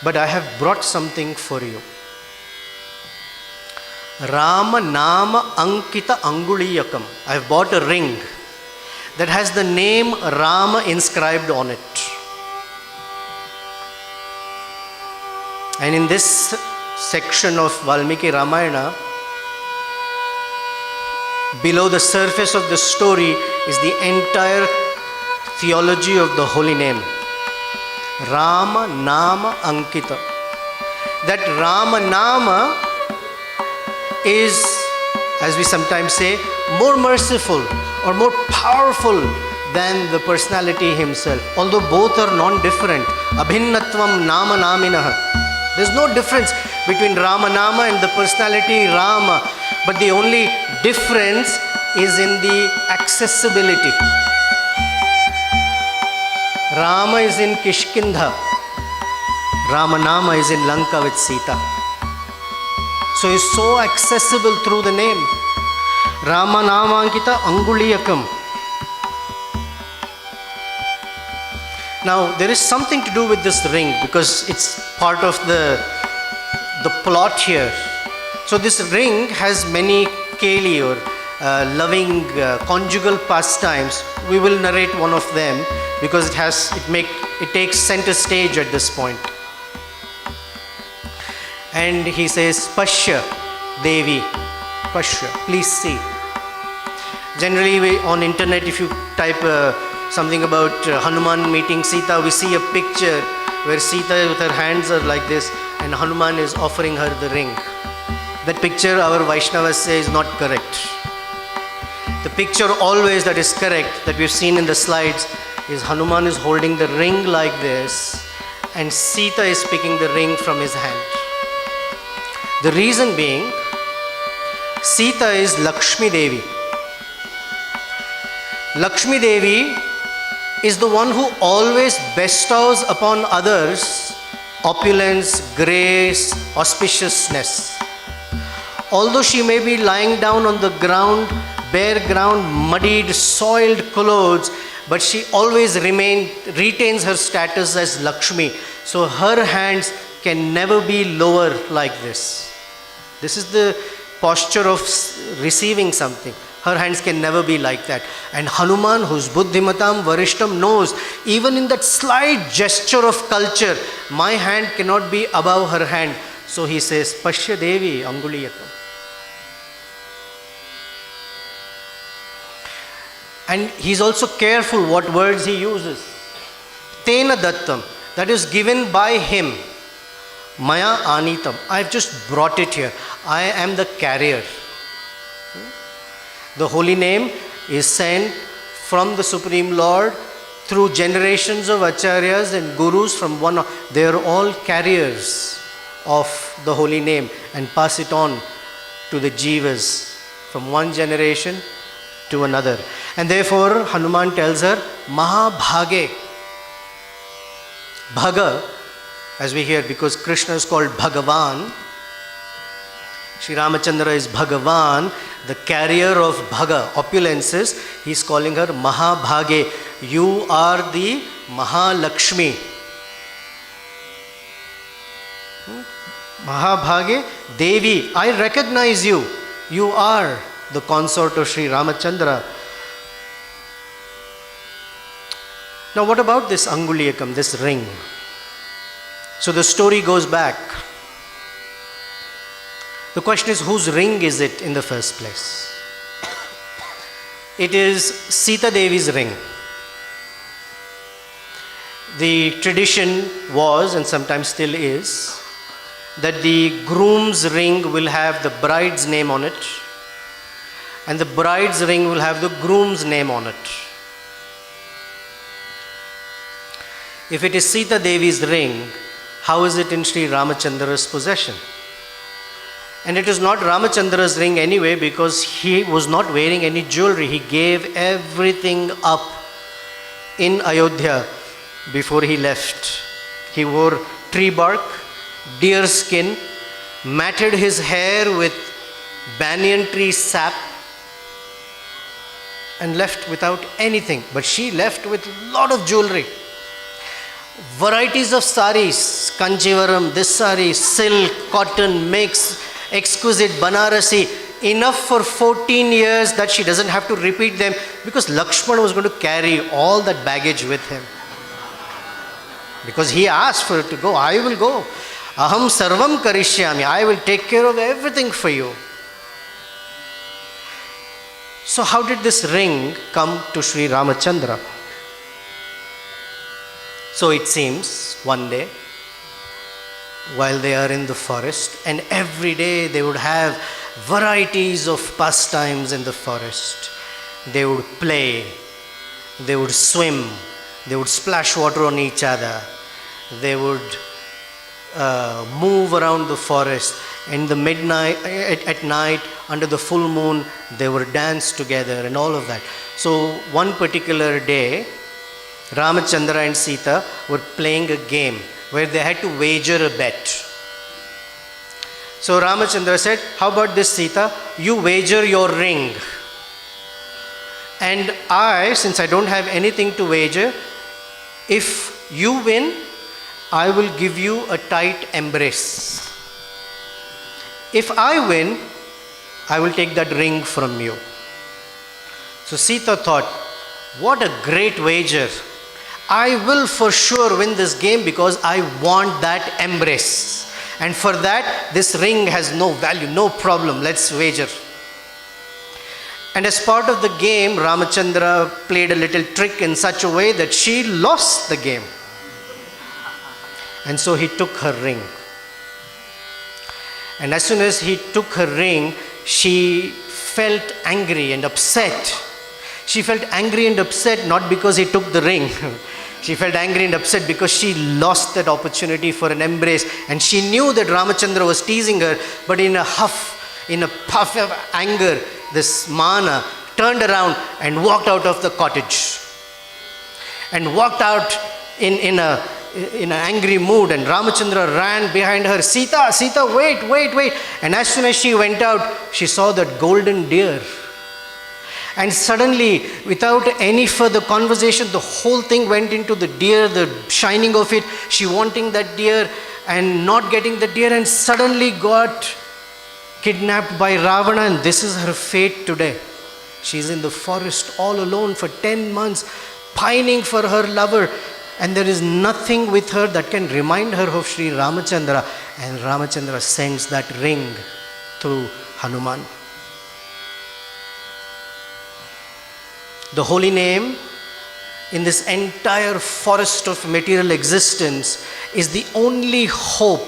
But I have brought something for you. Rama Nama Ankita Anguliyakam. I have bought a ring that has the name Rama inscribed on it. And in this section of Valmiki Ramayana, below the surface of the story is the entire theology of the holy name. Rama Nama Ankita. That Rama Nama is, as we sometimes say, more merciful or more powerful than the personality himself. Although both are non-different. Abhinnatvam Nama Naminaha. There's no difference between Rama Nama and the personality Rama. But the only difference is in the accessibility. Rama is in Kishkindha. Rama Nama is in Lanka with Sita. So he's so accessible through the name. Rama Namankita Anguliyakam. Now, there is something to do with this ring because it's part of the plot here. So, this ring has many keli or loving conjugal pastimes. We will narrate one of them because it takes center stage at this point. And he says, Pashya Devi, Pashya, please see. Generally, on internet, if you type something about Hanuman meeting Sita, we see a picture where Sita with her hands are like this and Hanuman is offering her the ring. That picture, our Vaishnavas say, is not correct. The picture always that is correct, that we've seen in the slides, is Hanuman is holding the ring like this and Sita is picking the ring from his hand. The reason being, Sita is Lakshmi Devi. Lakshmi Devi is the one who always bestows upon others opulence, grace, auspiciousness. Although she may be lying down on the ground, bare ground, muddied, soiled clothes, but she always retains her status as Lakshmi. So her hands can never be lower like this. This is the posture of receiving something. Her hands can never be like that. And Hanuman, who's Buddhimatam Varishtam, knows even in that slight gesture of culture, my hand cannot be above her hand. So he says, Pashya Devi Anguliyakam. And he's also careful what words he uses. Tena Dattam, that is given by him. Maya Anitam, I've just brought it here. I am the carrier. The holy name is sent from the Supreme Lord through generations of acharyas and gurus from one. They are all carriers of the holy name and pass it on to the jivas from one generation to another. And therefore Hanuman tells her, Mahabhage. Bhaga, as we hear, because Krishna is called Bhagavan, Sri Ramachandra is Bhagavan, the carrier of Bhaga, opulences. He is calling her Mahabhage. You are the Mahalakshmi. Mahabhage Devi, I recognize you. You are the consort of Sri Ramachandra. Now what about this Anguliyakam, this ring? So the story goes back. The question is, whose ring is it in the first place? It is Sita Devi's ring. The tradition was, and sometimes still is, that the groom's ring will have the bride's name on it, and the bride's ring will have the groom's name on it. If it is Sita Devi's ring, how is it in Sri Ramachandra's possession? And it is not Ramachandra's ring anyway, because he was not wearing any jewelry. He gave everything up in Ayodhya before he left. He wore tree bark, deer skin, matted his hair with banyan tree sap, and left without anything. But she left with a lot of jewelry. Varieties of saris, Kanchivaram, this sari, silk, cotton, mix, exquisite Banarasi, enough for 14 years that she doesn't have to repeat them, because Lakshmana was going to carry all that baggage with him. Because he asked for her to go. I will go. Aham sarvam karishyami. I will take care of everything for you. So how did this ring come to Sri Ramachandra? So it seems one day, while they are in the forest, and every day they would have varieties of pastimes in the forest. They would play, they would swim, they would splash water on each other, they would move around the forest. In the midnight, at night, under the full moon, they would dance together and all of that. So one particular day, Ramachandra and Sita were playing a game where they had to wager a bet. So Ramachandra said, how about this, Sita? You wager your ring. And I, since I don't have anything to wager, if you win, I will give you a tight embrace. If I win, I will take that ring from you. So Sita thought, what a great wager. I will for sure win this game because I want that embrace. And for that, this ring has no value, no problem. Let's wager. And as part of the game, Ramachandra played a little trick in such a way that she lost the game. And so he took her ring. And as soon as he took her ring, she felt angry and upset. She felt angry and upset not because he took the ring. She felt angry and upset because she lost that opportunity for an embrace. And she knew that Ramachandra was teasing her, but in a huff, in a puff of anger, this Mana turned around and walked out of the cottage. And walked out in an angry mood, and Ramachandra ran behind her. Sita, Sita, wait. And as soon as she went out, she saw that golden deer. And suddenly, without any further conversation, the whole thing went into the deer, the shining of it, she wanting that deer and not getting the deer, and suddenly got kidnapped by Ravana, and this is her fate today. She's in the forest all alone for 10 months, pining for her lover, and there is nothing with her that can remind her of Sri Ramachandra, and Ramachandra sends that ring through Hanuman. The holy name in this entire forest of material existence is the only hope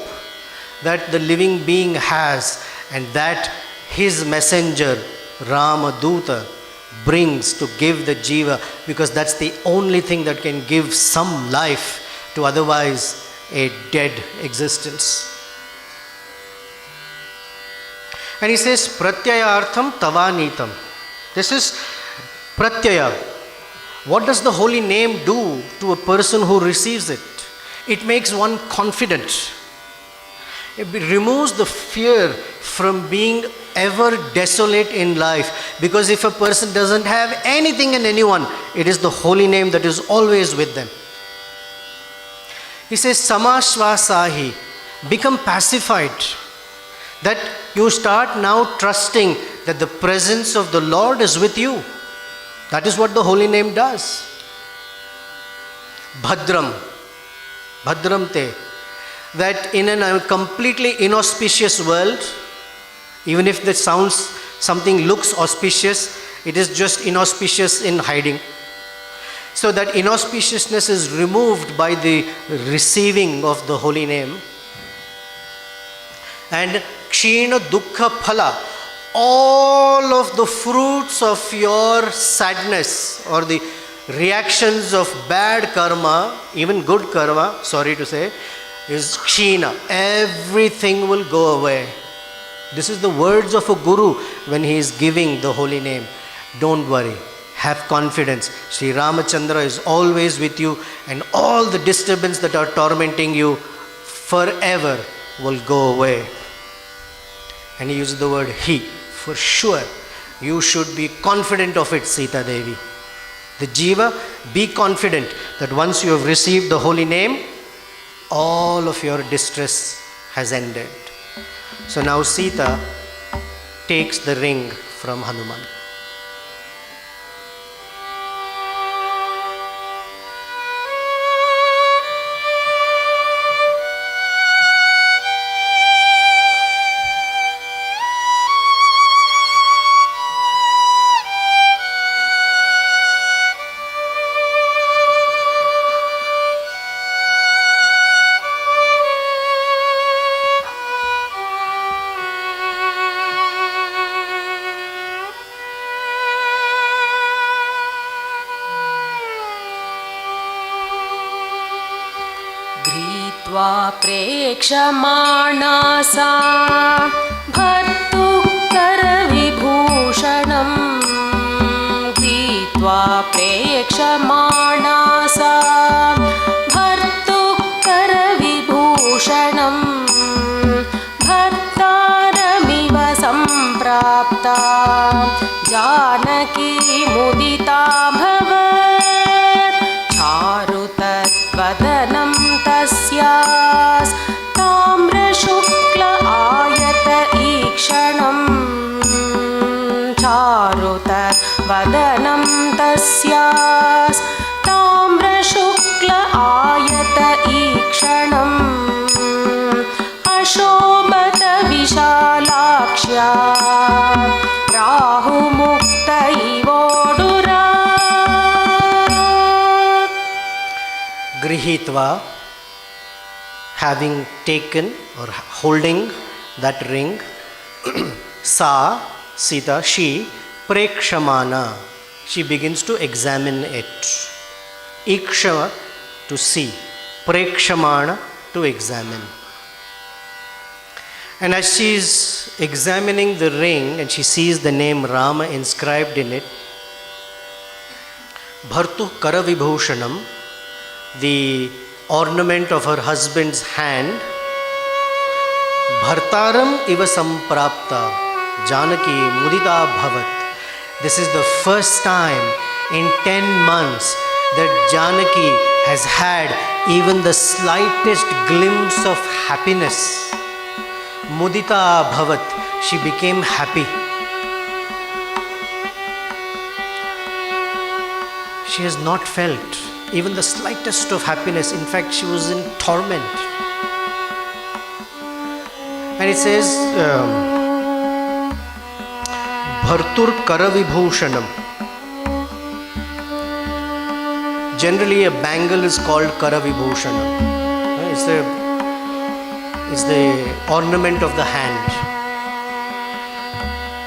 that the living being has, and that his messenger Ramaduta brings to give the jiva, because that's the only thing that can give some life to otherwise a dead existence. And he says, Pratyayartham tavanitam. This is Pratyaya. What does the holy name do to a person who receives it? It makes one confident. It removes the fear from being ever desolate in life. Because if a person doesn't have anything and anyone, it is the holy name that is always with them. He says, Samashvasahi, become pacified. That you start now trusting that the presence of the Lord is with you. That is what the holy name does. Bhadram. Bhadram te. That in a completely inauspicious world, even if that sounds, something looks auspicious, it is just inauspicious in hiding. So that inauspiciousness is removed by the receiving of the holy name. And Kshina Dukkha Phala, all of the fruits of your sadness or the reactions of bad karma, even good karma, sorry to say, is Kshina. Everything will go away. This is the words of a guru when he is giving the holy name. Don't worry. Have confidence. Sri Ramachandra is always with you, and all the disturbance that are tormenting you forever will go away. And he uses the word he. For sure, you should be confident of it, Sita Devi. The Jiva, be confident that once you have received the holy name, all of your distress has ended. So now Sita takes the ring from Hanuman. प्रेक्षमाणा सा भर्तुकरविभूषणं पीत्वा प्रेक्षमाणा सा भर्तुकरविभूषणं भर्तारमिव सम्प्राप्ता जानकी मुदिता भवत् चारु तद्वद Gृhitva, having taken or holding that ring, Sa, Sita, she, Prekshamana, she begins to examine it. Iksha, to see. Prekshamana, to examine. And as she is examining the ring and she sees the name Rama inscribed in it, Bhartu Karavibhushanam, the ornament of her husband's hand, Bhartaram iva samprapta, Janaki mudita bhavat. This is the first time in 10 months that Janaki has had even the slightest glimpse of happiness. Mudita bhavat, she became happy. She has not felt even the slightest of happiness. In fact, she was in torment. And it says, Bhartur Karavibhushanam. Generally, a bangle is called Karavibhushanam. It's the ornament of the hand.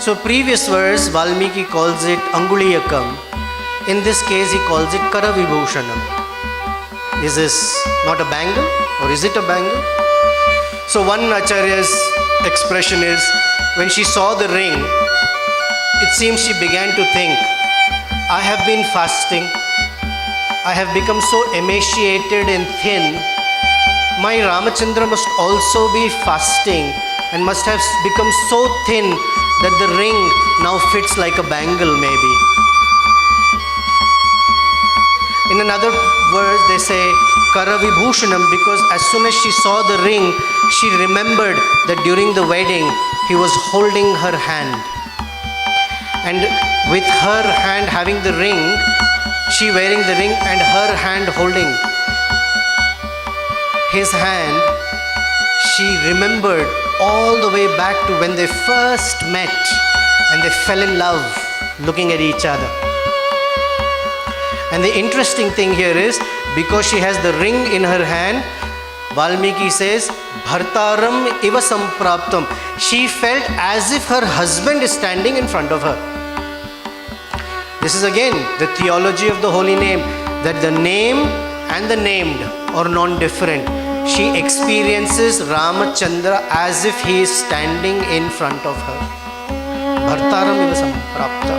So, previous verse, Valmiki calls it Anguliyakam. In this case, he calls it Karavibhushanam. Is this not a bangle, or is it a bangle? So one Acharya's expression is, when she saw the ring, it seems she began to think, I have been fasting, I have become so emaciated and thin, my Ramachandra must also be fasting and must have become so thin that the ring now fits like a bangle maybe. In another verse they say Karavibhushanam, because as soon as she saw the ring, she remembered that during the wedding he was holding her hand. And with her hand having the ring, she wearing the ring and her hand holding his hand, she remembered all the way back to when they first met and they fell in love looking at each other. And the interesting thing here is, because she has the ring in her hand, Valmiki says, Bhartaram iva sampraptam. She felt as if her husband is standing in front of her. This is again the theology of the holy name, that the name and the named are non-different. She experiences Ramachandra as if he is standing in front of her. Bhartaram iva samprapta.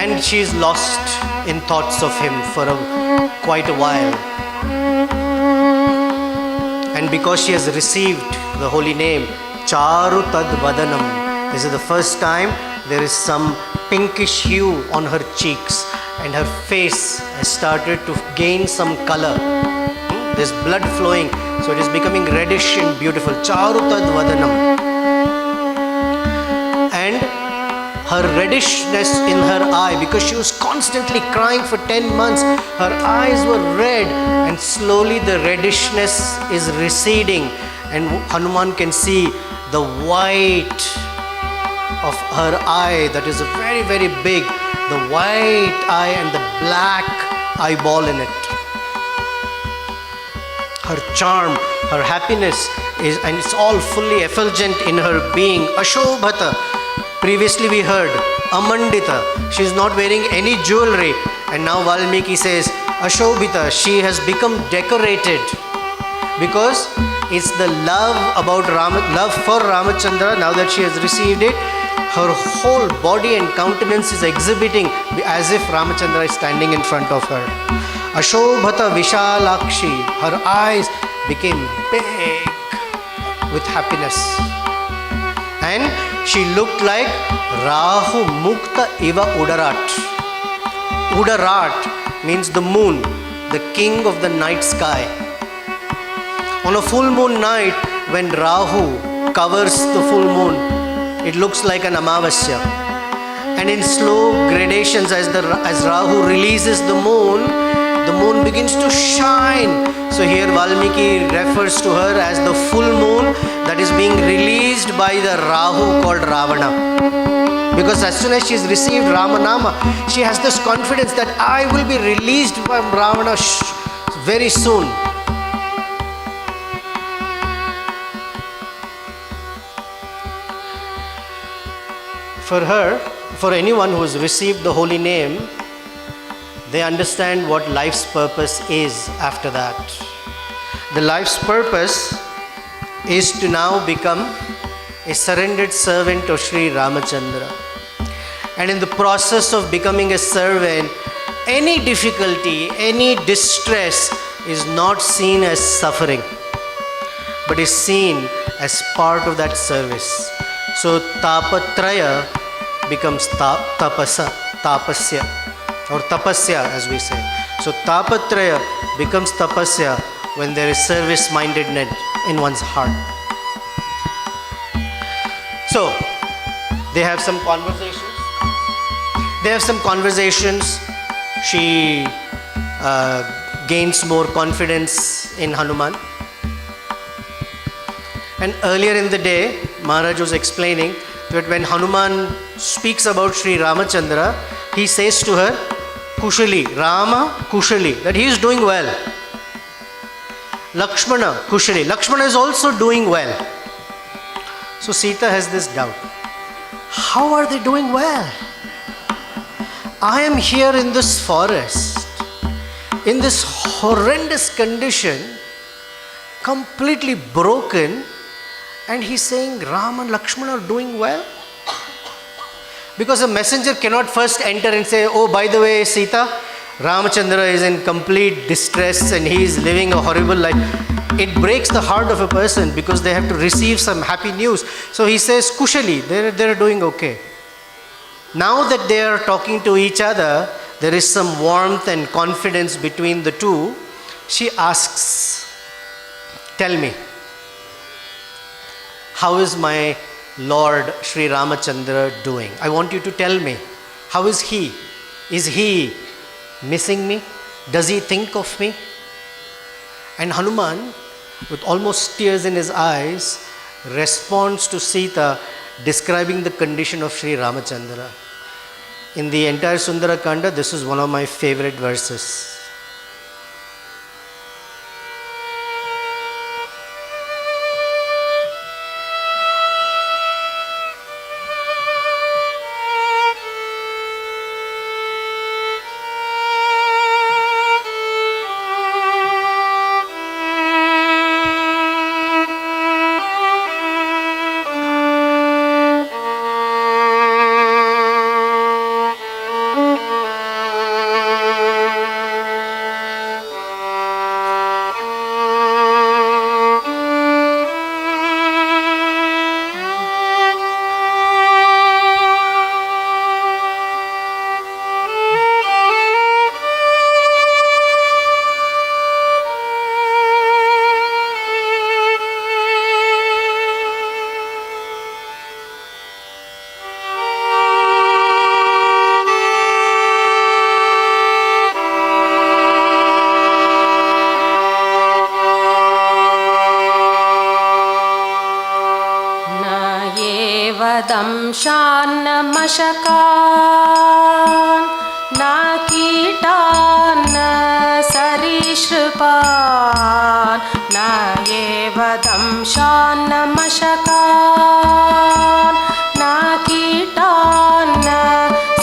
And she is lost in thoughts of him for quite a while. And because she has received the holy name, Charu Tad Vadanam, this is the first time there is some pinkish hue on her cheeks and her face has started to gain some color. There's blood flowing, so it is becoming reddish and beautiful. Charu Tad Vadanam. And her reddishness in her eye, because she was constantly crying for 10 months, her eyes were red, and slowly the reddishness is receding, and Hanuman can see the white of her eye that is very, very big, the white eye and the black eyeball in it. Her charm, her happiness is, and it's all fully effulgent in her being. Ashobhata. Previously we heard Amandita, she is not wearing any jewelry, and now Valmiki says Ashobhita, she has become decorated, because it's the love about love for Ramachandra. Now that she has received it, her whole body and countenance is exhibiting as if Ramachandra is standing in front of her. Ashobhata Vishalakshi, her eyes became big with happiness. And she looked like Rahu Mukta Iva Udarat. Udarat means the moon, the king of the night sky. On a full moon night, when Rahu covers the full moon, it looks like an Amavasya. And in slow gradations, as Rahu releases the moon begins to shine. So here Valmiki refers to her as the full moon that is being released by the Rahu called Ravana. Because as soon as she's received Ramanama, she has this confidence that I will be released from Ravana very soon. For her, for anyone who has received the holy name, they understand what life's purpose is after that. The life's purpose is to now become a surrendered servant of Sri Ramachandra. And in the process of becoming a servant, any difficulty, any distress is not seen as suffering, but is seen as part of that service. So tapatraya becomes tapasya, or tapasya as we say. So tapatraya becomes tapasya when there is service-mindedness in one's heart. So, they have some conversations. She gains more confidence in Hanuman. And earlier in the day, Maharaj was explaining that when Hanuman speaks about Sri Ramachandra, he says to her, Kushali, Rama Kushali, that he is doing well. Lakshmana Kushali, Lakshmana is also doing well. So Sita has this doubt. How are they doing well? I am here in this forest, in this horrendous condition, completely broken, and he's saying Ram and Lakshmana are doing well? Because a messenger cannot first enter and say, oh, by the way, Sita, Ramachandra is in complete distress and he is living a horrible life. It breaks the heart of a person because they have to receive some happy news. So he says, Kushali, they're doing okay. Now that they are talking to each other, there is some warmth and confidence between the two. She asks, tell me, how is my Lord Sri Ramachandra doing? I want you to tell me, how is he? Is he missing me? Does he think of me? And Hanuman, with almost tears in his eyes, responds to Sita, describing the condition of Sri Ramachandra. In the entire Sundara Kanda, this is one of my favorite verses. दंशान्न मशकान् न कीटान्न सरीसृपान् न एव दंशान्न मशकान् न कीटान्न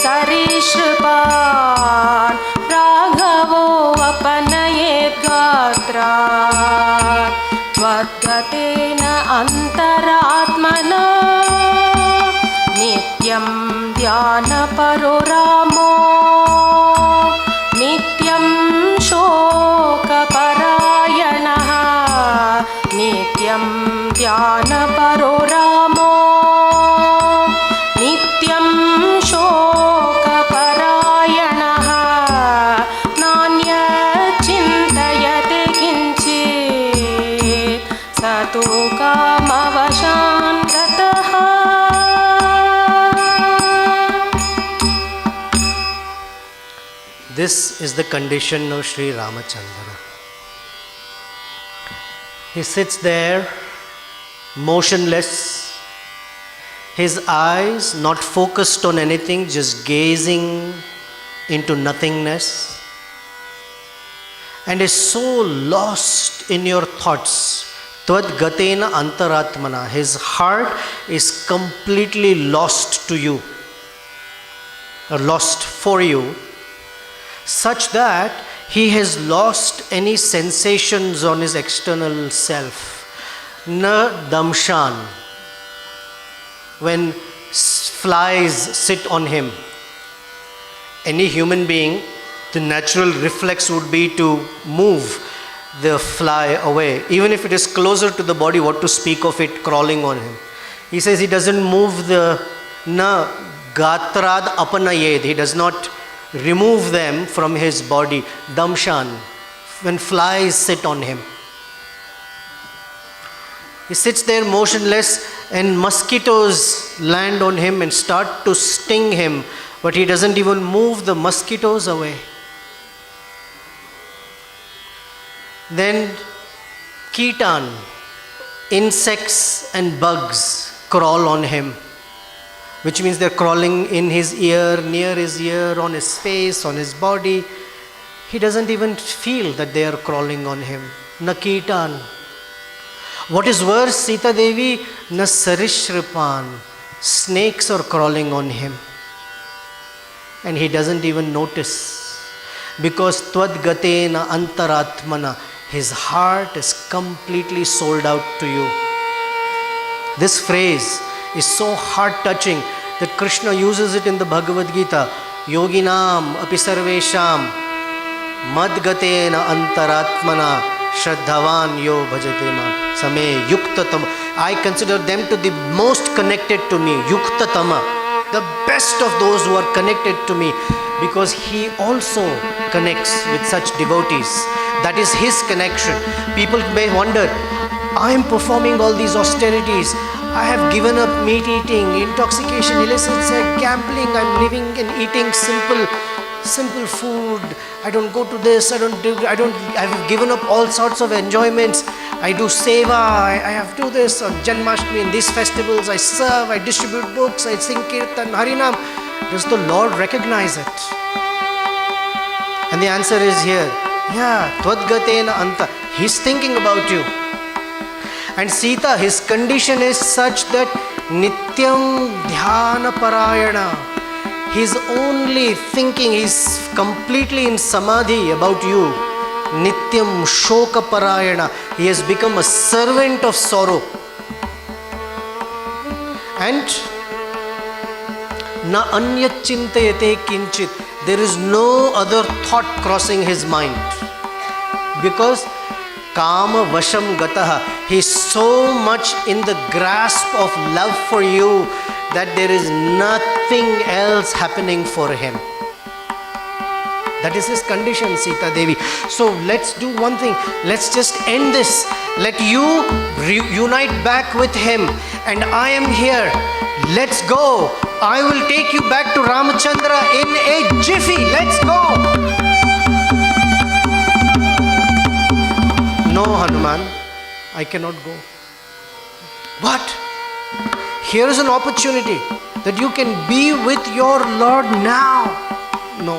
सरीसृपान् राघवो अपनयेत् गात्रात् त्वद्गतेन अन्तरात्मना नित्यं ध्यानपरो रामो नित्यं शोकपरायणः नित्यं ध्यानपरो रामो नित्यं शोकपरायणः नान्यचिन्तयते किञ्चित् स तु कामवशान् गतः. This is the condition of Sri Ramachandra. He sits there, motionless, His eyes not focused on anything, just gazing into nothingness, and is so lost in your thoughts. Tvad gatena antaratmana. His heart is completely lost to you, or lost for you, such that he has lost any sensations on his external self. Na damshan. When flies sit on him, any human being, the natural reflex would be to move the fly away. Even if it is closer to the body, what to speak of it crawling on him. He says he doesn't move the na gatrad apanayed. He does not remove them from his body. Damshan. When flies sit on him, he sits there motionless, and mosquitoes land on him and start to sting him, but he doesn't even move the mosquitoes away. Then Ketan, insects and bugs crawl on him, which means they're crawling in his ear, near his ear, on his face, on his body. He doesn't even feel that they are crawling on him. Na Ketan. What is worse, Sita Devi, na sarishripan. Snakes are crawling on him, and he doesn't even notice, because tvad gatena antaratmana. His heart is completely sold out to you. This phrase is so heart-touching that Krishna uses it in the Bhagavad Gita. Yoginam api sarvesham madgatena antaratmana shraddhavan yo bhajate mam same yuktatam. I consider them to the most connected to me, yuktatama, the best of those who are connected to me, because he also connects with such devotees. That is his connection. People may wonder, I am performing all these austerities. I have given up meat eating, intoxication, illicit sex, gambling. I'm living and eating simple food. I don't go to this. I've given up all sorts of enjoyments. I do seva. I have to do this on Janmashtami and these festivals. I serve. I distribute books. I sing kirtan, harinam. Does the Lord recognize it? And the answer is here. Yeah, twadgatena anta. He's thinking about you. And Sita, his condition is such that nityam dhyana parayana. He's only thinking, he's completely in samadhi about you. Nityam shoka parayana. He has become a servant of sorrow. And na anyat chintayate kinchit. There is no other thought crossing his mind, because kama vasham gataha. He is so much in the grasp of love for you that there is nothing else happening for him. That is his condition, Sita Devi. So let's do one thing. Let's just end this. Let you reunite back with him, and I am here. Let's go. I will take you back to Ramachandra in a jiffy. Let's go. No, Hanuman, I cannot go. But here is an opportunity that you can be with your Lord now. No.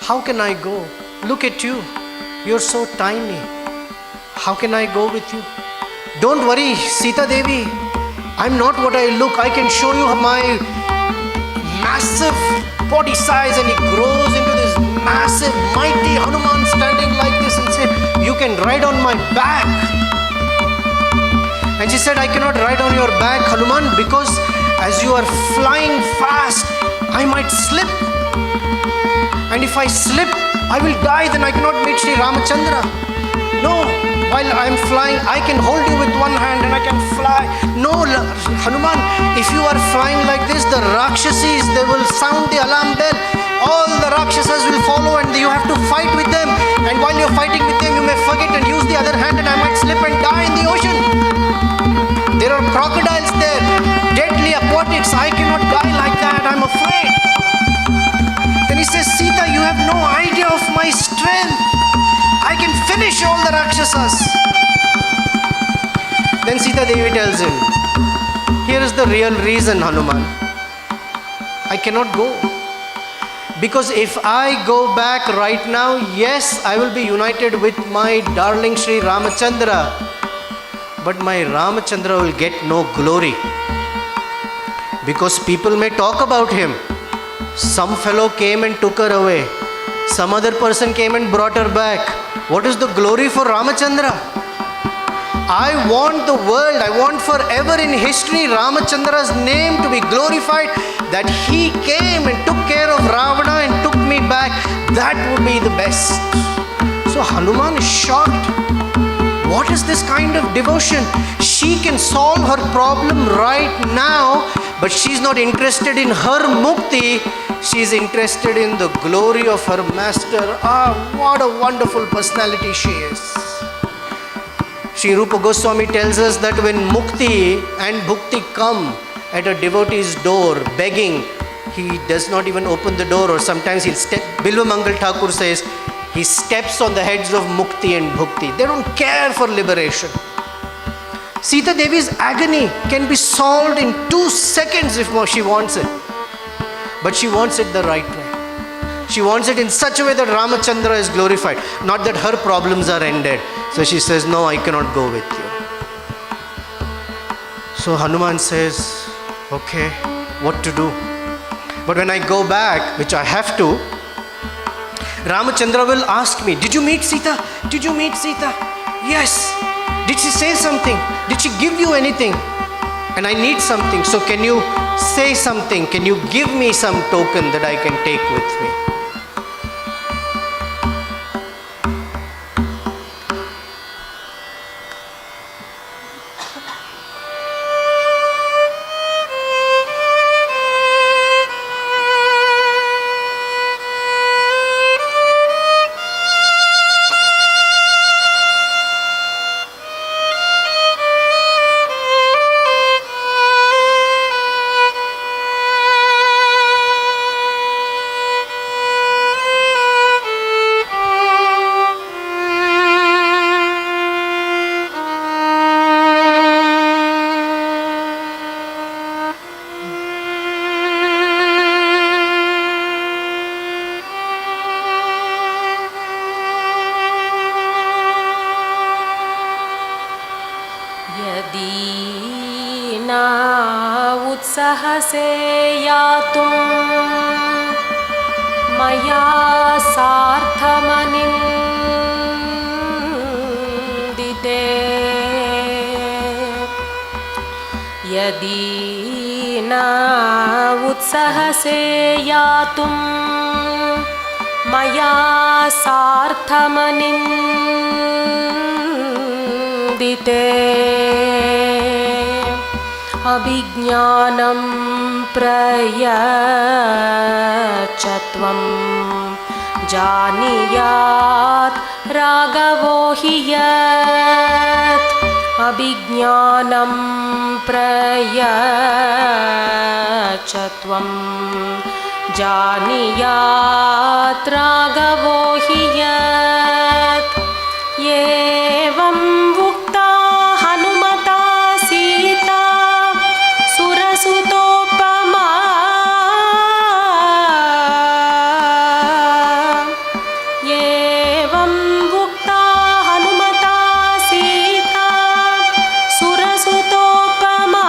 How can I go? Look at you. You're so tiny. How can I go with you? Don't worry, Sita Devi. I'm not what I look. I can show you my massive body size, and he grows into this massive, mighty Hanuman standing like this and say, you can ride on my back. And she said, I cannot ride on your back, Hanuman, because as you are flying fast, I might slip. And if I slip, I will die, then I cannot meet Sri Ramachandra. No, while I am flying, I can hold you with one hand and I can fly. No, Hanuman, if you are flying like this, the Rakshasis, they will sound the alarm bell. All the Rakshasas will follow and you have to fight with them. And while you're fighting with them, you may forget and use the other hand, and I might slip and die in the ocean. There are crocodiles there, deadly aquatics. I cannot die like that. I'm afraid. Then he says, Sita, you have no idea of my strength. I can finish all the Rakshasas. Then Sita Devi tells him, he here is the real reason, Hanuman. I cannot go. Because if I go back right now, yes, I will be united with my darling Sri Ramachandra. But my Ramachandra will get no glory. Because people may talk about him. Some fellow came and took her away. Some other person came and brought her back. What is the glory for Ramachandra? I want the world, I want forever in history Ramachandra's name to be glorified, that he came and took care of Ravana and took me back. That would be the best. So Hanuman is shocked. What is this kind of devotion? She can solve her problem right now, but she's not interested in her mukti. She's interested in the glory of her master. What a wonderful personality she is. Sri Rupa Goswami tells us that when mukti and bhukti come at a devotee's door begging, he does not even open the door, or sometimes he'll step. Bilva Mangal Thakur says he steps on the heads of mukti and bhukti. They don't care for liberation. Sita Devi's agony can be solved in 2 seconds if she wants it. But she wants it the right way. She wants it in such a way that Ramachandra is glorified, not that her problems are ended. So she says, no, I cannot go with you. So Hanuman says, okay, what to do? But when I go back, which I have to, Ramachandra will ask me, did you meet Sita? Did you meet Sita? Yes. Did she say something? Did she give you anything? And I need something. So can you say something? Can you give me some token that I can take with me? उत्सहसे यातुं मया सार्थमनिन्दिते यदि न उत्सहसे यातुं मया सार्थमनिन्दिते अभिज्ञानं प्रयच्छत्वं जानीयात् राघवो हि यत् अभिज्ञानं प्रयच्छत्वं जानीयात् राघवो हि यत् एवं उक्ता हनुमता सीता सुरसुतोपमा एवं उक्ता हनुमता सीता सुरसुतोपमा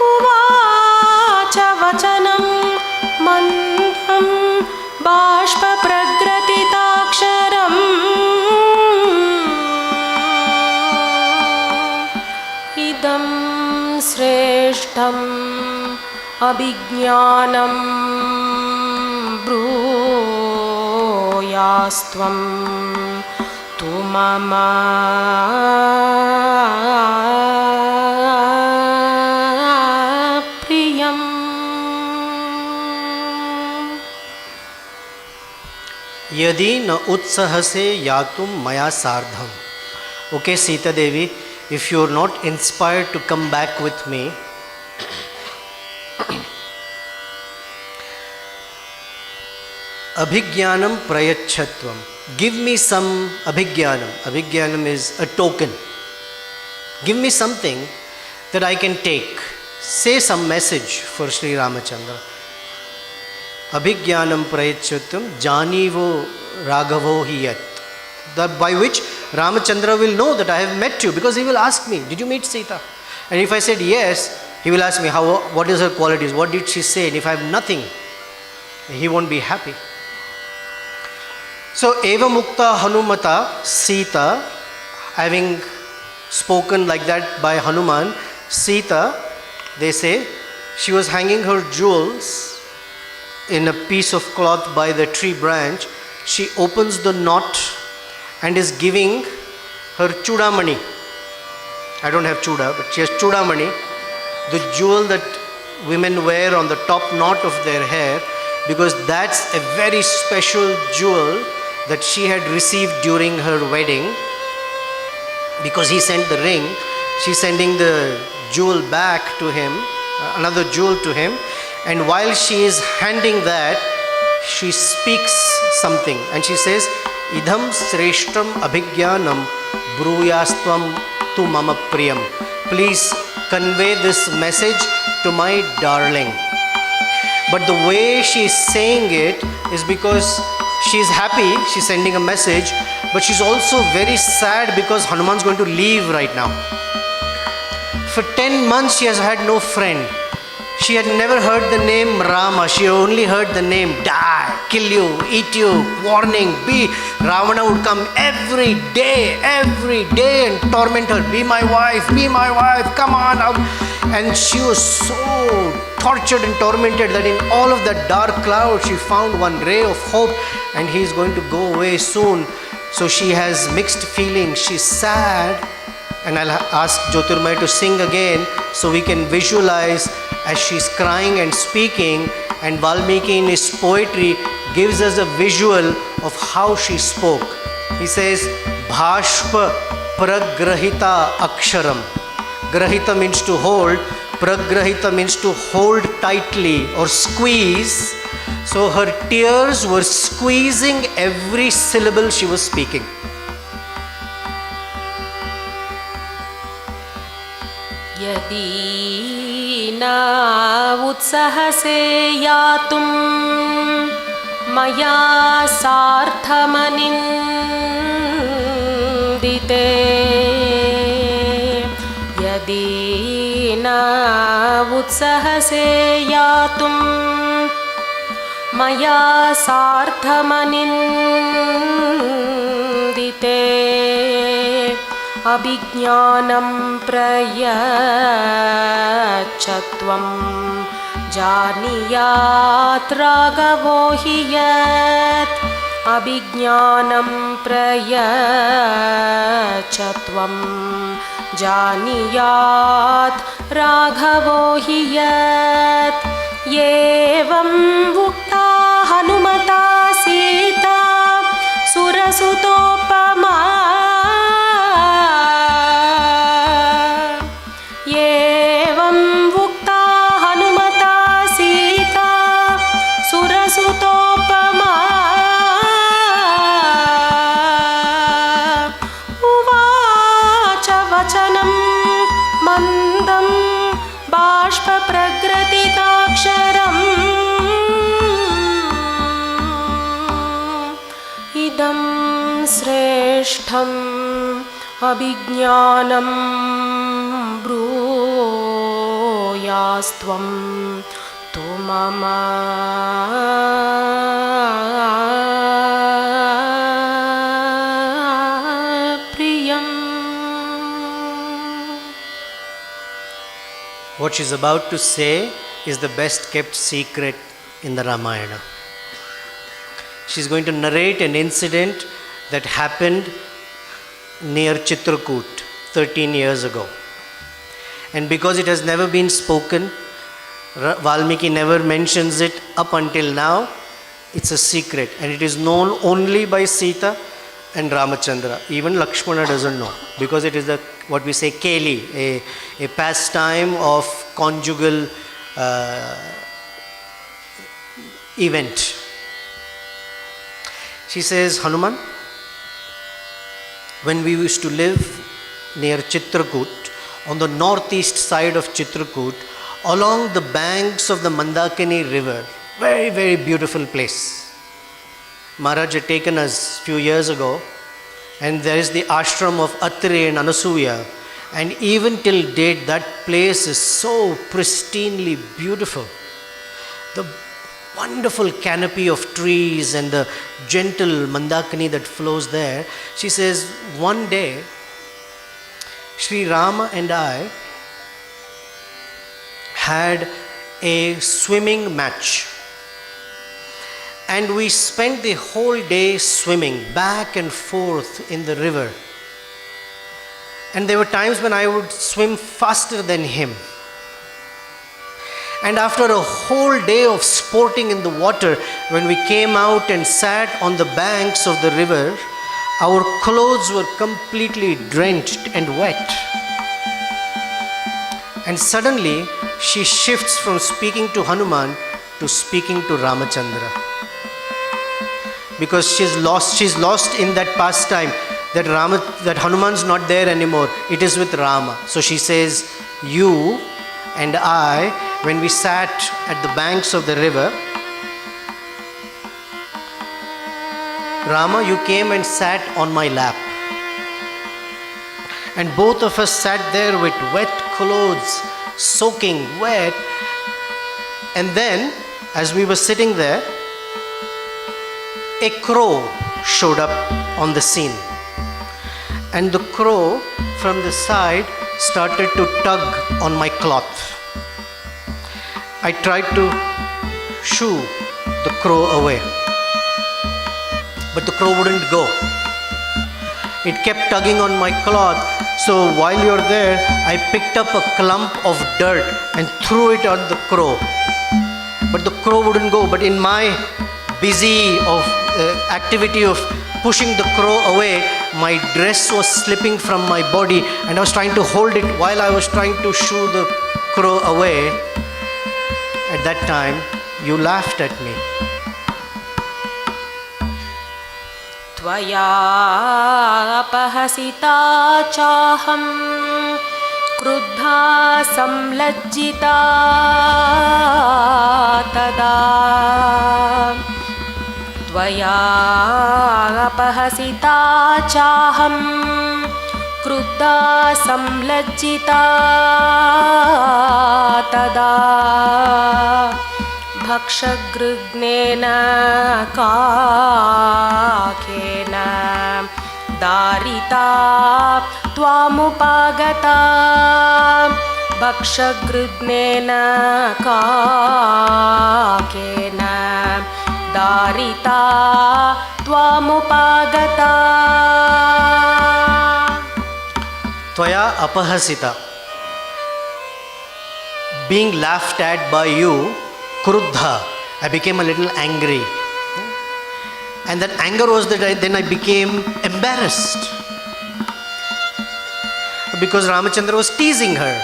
उवाच वचनं मन्दं बाष्पप्रग्रथिताक्षरम् इदं श्रेष्ठम् अभिज्ञानं ब्रूयास्त्वं तु मम प्रियम् यदि न उत्सहसे यातुम maya sardham. Okay, Sita Devi, if you are not inspired to come back with me, abhijnanam prayachatvam. Give me some abhijnanam. Abhijnanam is a token. Give me something that I can take. Say some message for Sri Ramachandra. Abhigyanam prayachyutam janivo raghavo hiyat. That by which Ramachandra will know that I have met you, because he will ask me, did you meet Sita? And if I said yes, he will ask me, what is her qualities, what did she say? And if I have nothing, he won't be happy. So eva mukta Hanumata Sita, having spoken like that by Hanuman, Sita, they say, she was hanging her jewels in a piece of cloth by the tree branch. She opens the knot and is giving her chudamani. I don't have chuda, but she has chudamani, the jewel that women wear on the top knot of their hair, because that's a very special jewel that she had received during her wedding. Because he sent the ring, she's sending the jewel back to him, another jewel to him, and while she is handing that, she speaks something, and she says, idham sreshtam abhigyanam bruyastvam tu mama priyam. Please convey this message to my darling. But the way she is saying it is because she is happy, she's sending a message, but she's also very sad because Hanuman's going to leave right now. For 10 months she has had no friend. She had never heard the name Rama. She only heard the name die, kill you, eat you, warning, be. Ravana would come every day and torment her. Be my wife, come on out. And she was so tortured and tormented that in all of that dark cloud she found one ray of hope, and he is going to go away soon. So she has mixed feelings. She's sad. And I'll ask Jyotirmay to sing again so we can visualize as she's crying and speaking, and Valmiki in his poetry gives us a visual of how she spoke. He says, Bhashpa pragrahita aksharam. Grahita means to hold, pragrahita means to hold tightly or squeeze. So her tears were squeezing every syllable she was speaking. यदि न उत्सहसे यातुं मया सार्धमनिन्दिते यदि न उत्सहसे यातुं मया सार्धमनिन्दिते अभिज्ञानं प्रयच्छत्वं जानीयात् राघवो हि यत् अभिज्ञानं प्रयच्छत्वं जानीयात् राघवो हि यत् एवं उक्ता हनुमता सीता सुरसुतोपमा श्रेष्ठम् अभिज्ञानं ब्रूयास्त्वं तु मम प्रियम्. What she's about to say is the best kept secret in the Ramayana. She's going to narrate an incident that happened near Chitrakoot 13 years ago. And because it has never been spoken, Valmiki never mentions it up until now, it's a secret. And it is known only by Sita and Ramachandra. Even Lakshmana doesn't know, because it is what we say Keli, a pastime of conjugal event. She says, Hanuman, when we used to live near Chitrakoot, on the northeast side of Chitrakoot, along the banks of the Mandakini river. Very, very beautiful place. Maharaj had taken us a few years ago, and there is the ashram of Atri and Anasuya, and even till date that place is so pristinely beautiful. The wonderful canopy of trees and the gentle Mandakini that flows there. She says, one day Sri Rama and I had a swimming match, and we spent the whole day swimming back and forth in the river. And there were times when I would swim faster than him. And after a whole day of sporting in the water, when we came out and sat on the banks of the river, our clothes were completely drenched and wet. And suddenly, she shifts from speaking to Hanuman to speaking to Ramachandra. Because she's lost in that pastime, that Hanuman's not there anymore. It is with Rama. So she says, you and I, when we sat at the banks of the river, Rama, you came and sat on my lap. And both of us sat there with wet clothes, soaking wet. And then, as we were sitting there, a crow showed up on the scene. And the crow from the side started to tug on my cloth. I tried to shoo the crow away, but the crow wouldn't go. It kept tugging on my cloth. So while you're there, I picked up a clump of dirt and threw it at the crow. But the crow wouldn't go. But in my busy activity of pushing the crow away, my dress was slipping from my body, and I was trying to hold it while I was trying to shoo the crow away. At that time, you laughed at me. त्वया अपहसिता चाहं क्रुद्धा संलज्जिता तदा त्वया अपहसिता चाहं क्रुद्धा संलज्जिता तदा भक्षगृग्नेन काकेन दारिता त्वामुपागता भक्षगृग्नेन काकेन दारिता त्वामुपागता Tvaya apahasita. Being laughed at by you, Kruddha, I became a little angry. And that anger was that then I became embarrassed. Because Ramachandra was teasing her.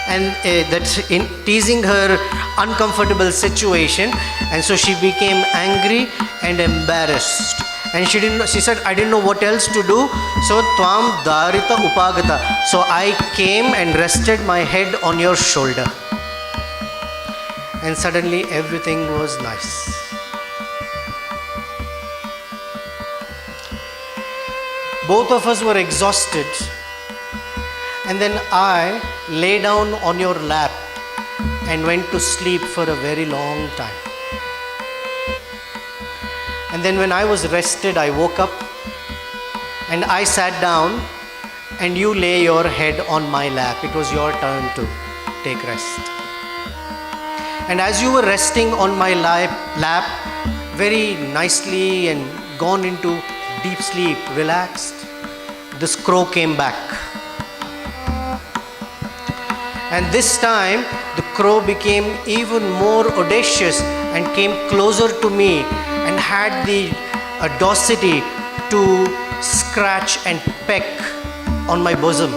And that's in teasing her uncomfortable situation. And so she became angry and embarrassed. And she said, I didn't know what else to do. So, Tvam Darita Upagata. So I came and rested my head on your shoulder. And suddenly everything was nice. Both of us were exhausted. And then I lay down on your lap and went to sleep for a very long time. And then when I was rested, I woke up and I sat down and you lay your head on my lap. It was your turn to take rest. And as you were resting on my lap very nicely and gone into deep sleep, relaxed, this crow came back. And this time, the crow became even more audacious and came closer to me and had the audacity to scratch and peck on my bosom.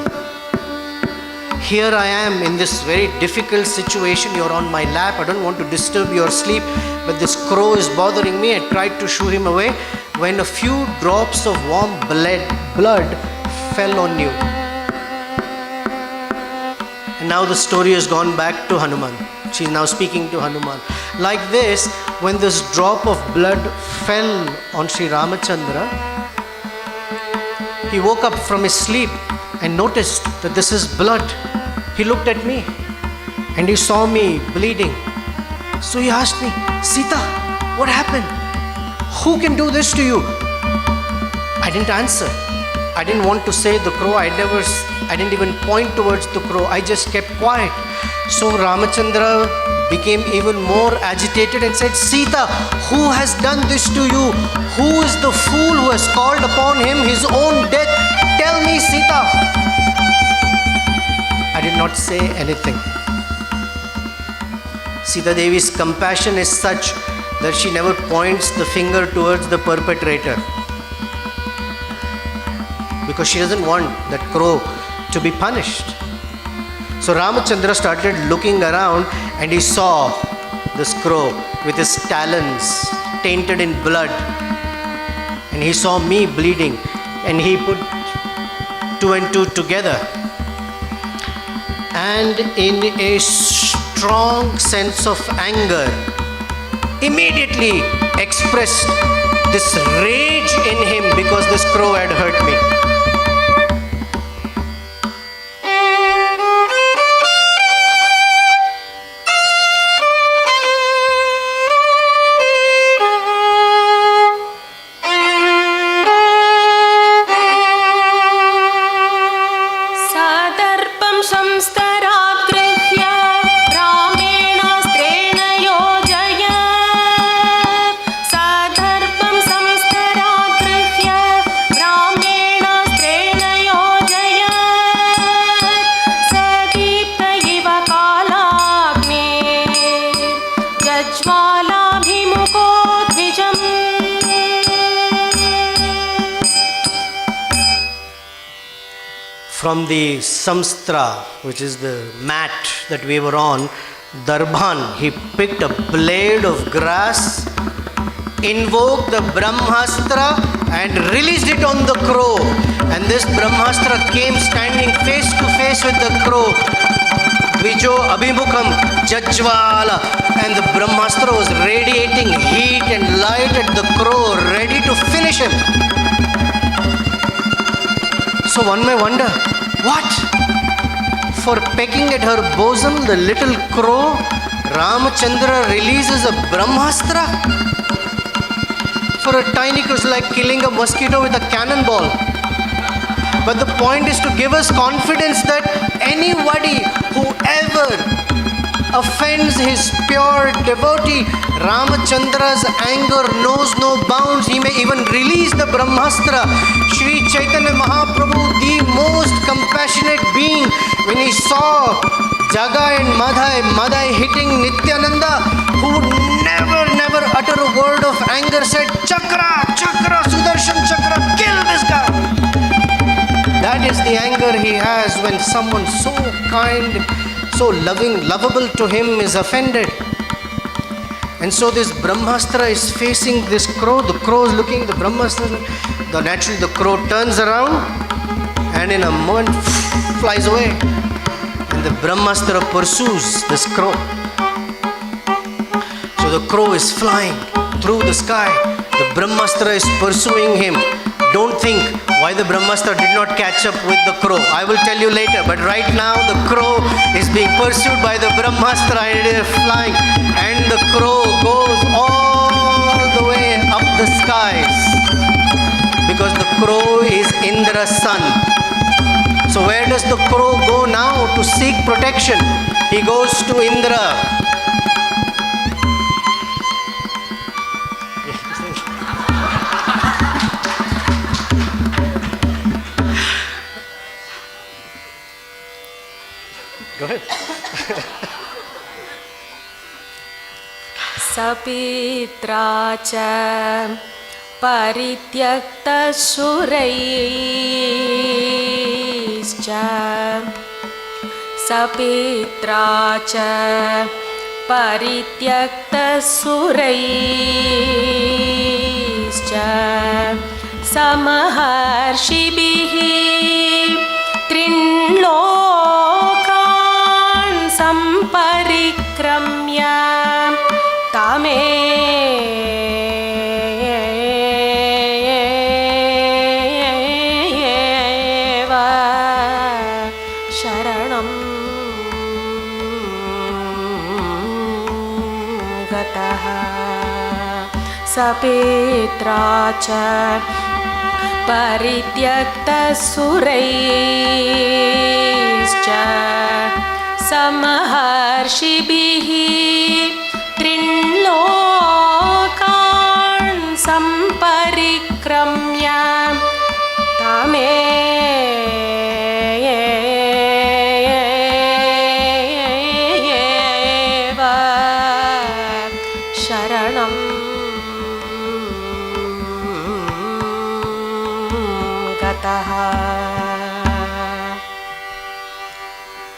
Here I am in this very difficult situation. You're on my lap. I don't want to disturb your sleep, but this crow is bothering me. I tried to shoo him away when a few drops of warm blood fell on you. And now the story has gone back to Hanuman. She is now speaking to Hanuman. Like this, when this drop of blood fell on Sri Ramachandra, he woke up from his sleep and noticed that this is blood. He looked at me and he saw me bleeding. So he asked me, Sita, what happened? Who can do this to you? I didn't answer. I didn't want to say the crow. I didn't even point towards the crow. I just kept quiet. So Ramachandra became even more agitated and said, Sita, who has done this to you? Who is the fool who has called upon him his own death? Tell me, Sita. I did not say anything. Sita Devi's compassion is such that she never points the finger towards the perpetrator, because she doesn't want that crow to be punished. So Ramachandra started looking around and he saw this crow with his talons tainted in blood, and he saw me bleeding, and he put two and two together, and in a strong sense of anger immediately expressed this rage in him because this crow had hurt me. From the samstra, which is the mat that we were on, Darbhan, he picked a blade of grass, invoked the Brahmastra and released it on the crow. And this Brahmastra came standing face to face with the crow. Vijo Abhimukham Jajwala. And the Brahmastra was radiating heat and light at the crow, ready to finish him. So one may wonder, what? For pecking at her bosom, the little crow, Ramachandra releases a Brahmastra? For a tiny crow, it's like killing a mosquito with a cannonball. But the point is to give us confidence that anybody who ever offends his pure devotee, Ramachandra's anger knows no bounds. He may even release the Brahmastra. Sri Chaitanya Mahaprabhu, the most compassionate being, when he saw Jaga and Madhai hitting Nityananda, who would never utter a word of anger, said, Chakra, Sudarshan Chakra, kill this guy. That is the anger he has when someone so kind, so lovable to him is offended. And so this Brahmastra is facing this crow. The crow is looking, the Brahmastra, naturally the crow turns around and in a moment flies away. And the Brahmastra pursues this crow. So the crow is flying through the sky. The Brahmastra is pursuing him. Don't think why the Brahmastra did not catch up with the crow. I will tell you later. But right now the crow is being pursued by the Brahmastra and it is flying. And the crow goes all the way up the skies. Because the crow is Indra's son. So where does the crow go now to seek protection? He goes to Indra. Go ahead. Sapitra cha parityakta suraischa. Sapitra cha parityakta suraischa. Samaharshibihi trinloka. सपित्रा च परित्यक्तसुरैश्च समहर्षिभिः त्रिलोकान् सम्परिक्रम्य तमेव शरणं गतः.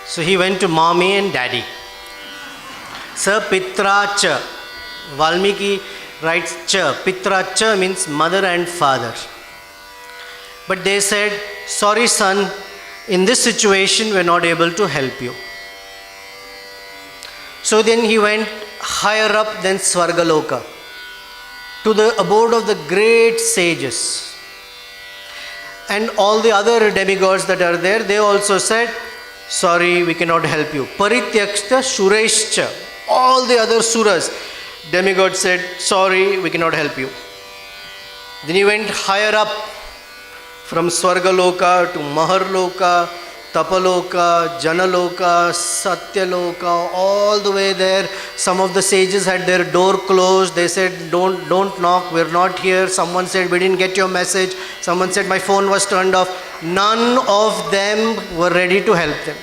So he went to mommy and daddy. Sa Pitra cha. Valmiki writes cha. Pitra cha means mother and father. But they said, sorry son, in this situation we are not able to help you. So then he went higher up than Svargaloka, to the abode of the great sages. And all the other demigods that are there, they also said, sorry, we cannot help you. Parityakshta Shuraishcha. All the other suras, demigods said, sorry, we cannot help you. Then he went higher up, from Swargaloka to Maharloka, Tapaloka, Janaloka, Satyaloka, all the way there. Some of the sages had their door closed. They said, don't knock, we're not here. Someone said, we didn't get your message. Someone said, my phone was turned off. None of them were ready to help them.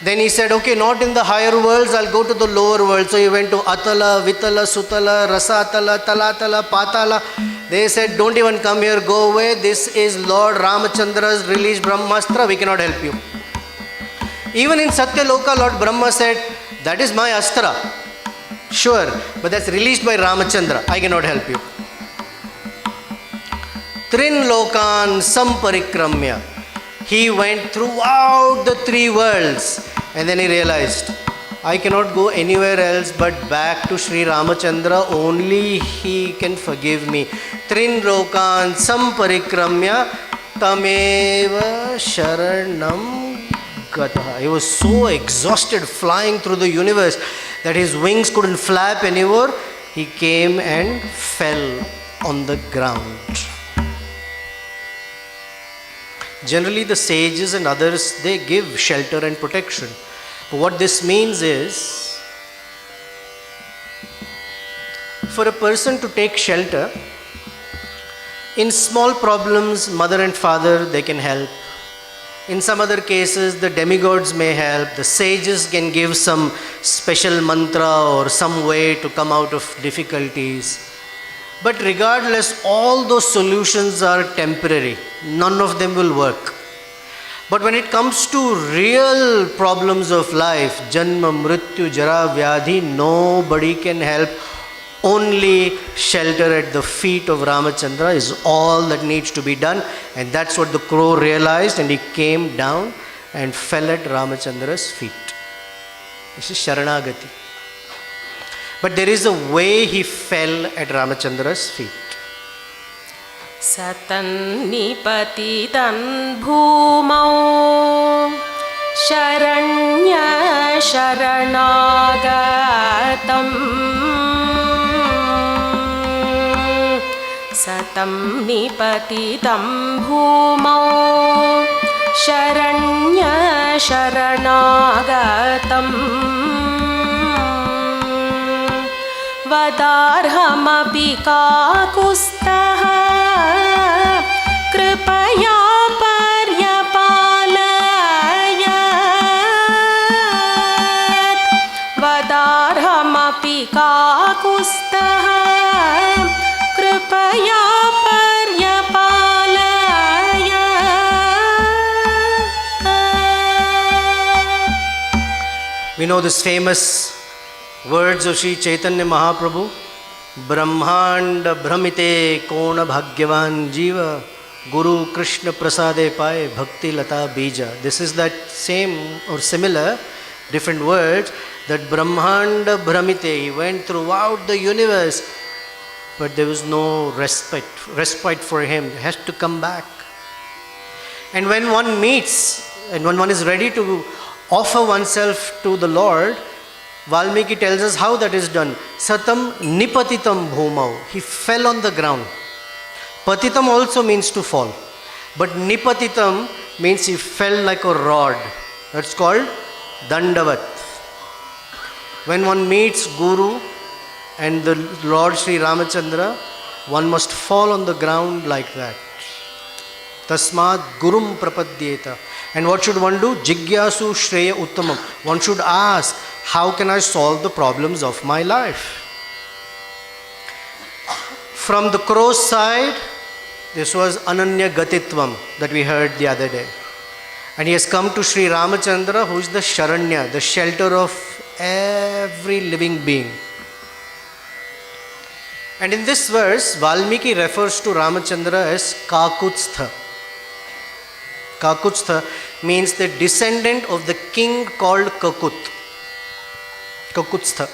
Then he said, okay, not in the higher worlds, I'll go to the lower world. So he went to Atala, Vitala, Sutala, Rasatala, Talatala, Patala. They said, don't even come here, go away. This is Lord Ramachandra's released Brahmastra, we cannot help you. Even in Satyaloka, Lord Brahma said, that is my Astra. Sure, but that's released by Ramachandra, I cannot help you. Trin Lokan Samparikramya. He went throughout the three worlds, and then he realized, I cannot go anywhere else but back to Sri Ramachandra, only he can forgive me. Trin Lokan Samparikramya Tameva Sharanam Gataha. He was so exhausted flying through the universe that his wings couldn't flap anymore. He came and fell on the ground. Generally, the sages and others, they give shelter and protection. But what this means is, for a person to take shelter, in small problems, mother and father, they can help. In some other cases, the demigods may help. The sages can give some special mantra or some way to come out of difficulties. But regardless, all those solutions are temporary. None of them will work. But when it comes to real problems of life, Janma, Mrityu, Jara, Vyadhi, nobody can help. Only shelter at the feet of Ramachandra is all that needs to be done. And that's what the crow realized, and he came down and fell at Ramachandra's feet. This is Sharanagati. But there is a way he fell at Ramachandra's feet. Satan nipatitan bhumau Sharanya Sharanagatam Satam nipatitam bhumau Sharanya Sharanagatam Vadarhamapi kakustaha Kripaya paryapalayat Vadarhamapi kakustaha Kripaya paryapalayat. We know this famous words of Sri Chaitanya Mahaprabhu, Brahmanda Brahmite Kona Bhagyavan Jiva Guru Krishna Prasade Paye Bhakti Lata Bija. This is that same or similar, different words, that Brahmanda Brahmite, he went throughout the universe, but there was no respite for him. He has to come back. And when one meets, and when one is ready to offer oneself to the Lord, Valmiki tells us how that is done. Satam nipatitam bhumau. He fell on the ground. Patitam also means to fall. But nipatitam means he fell like a rod. That's called dandavat. When one meets Guru and the Lord Sri Ramachandra, one must fall on the ground like that. Tasmad gurum prapadyeta. And what should one do? Jigyasu shreya uttamam. One should ask, how can I solve the problems of my life? From the crow's side, this was Ananya Gatitvam that we heard the other day. And he has come to Sri Ramachandra, who is the Sharanya, the shelter of every living being. And in this verse, Valmiki refers to Ramachandra as Kakutstha. Kakutstha means the descendant of the king called Kakut. Kakutstha.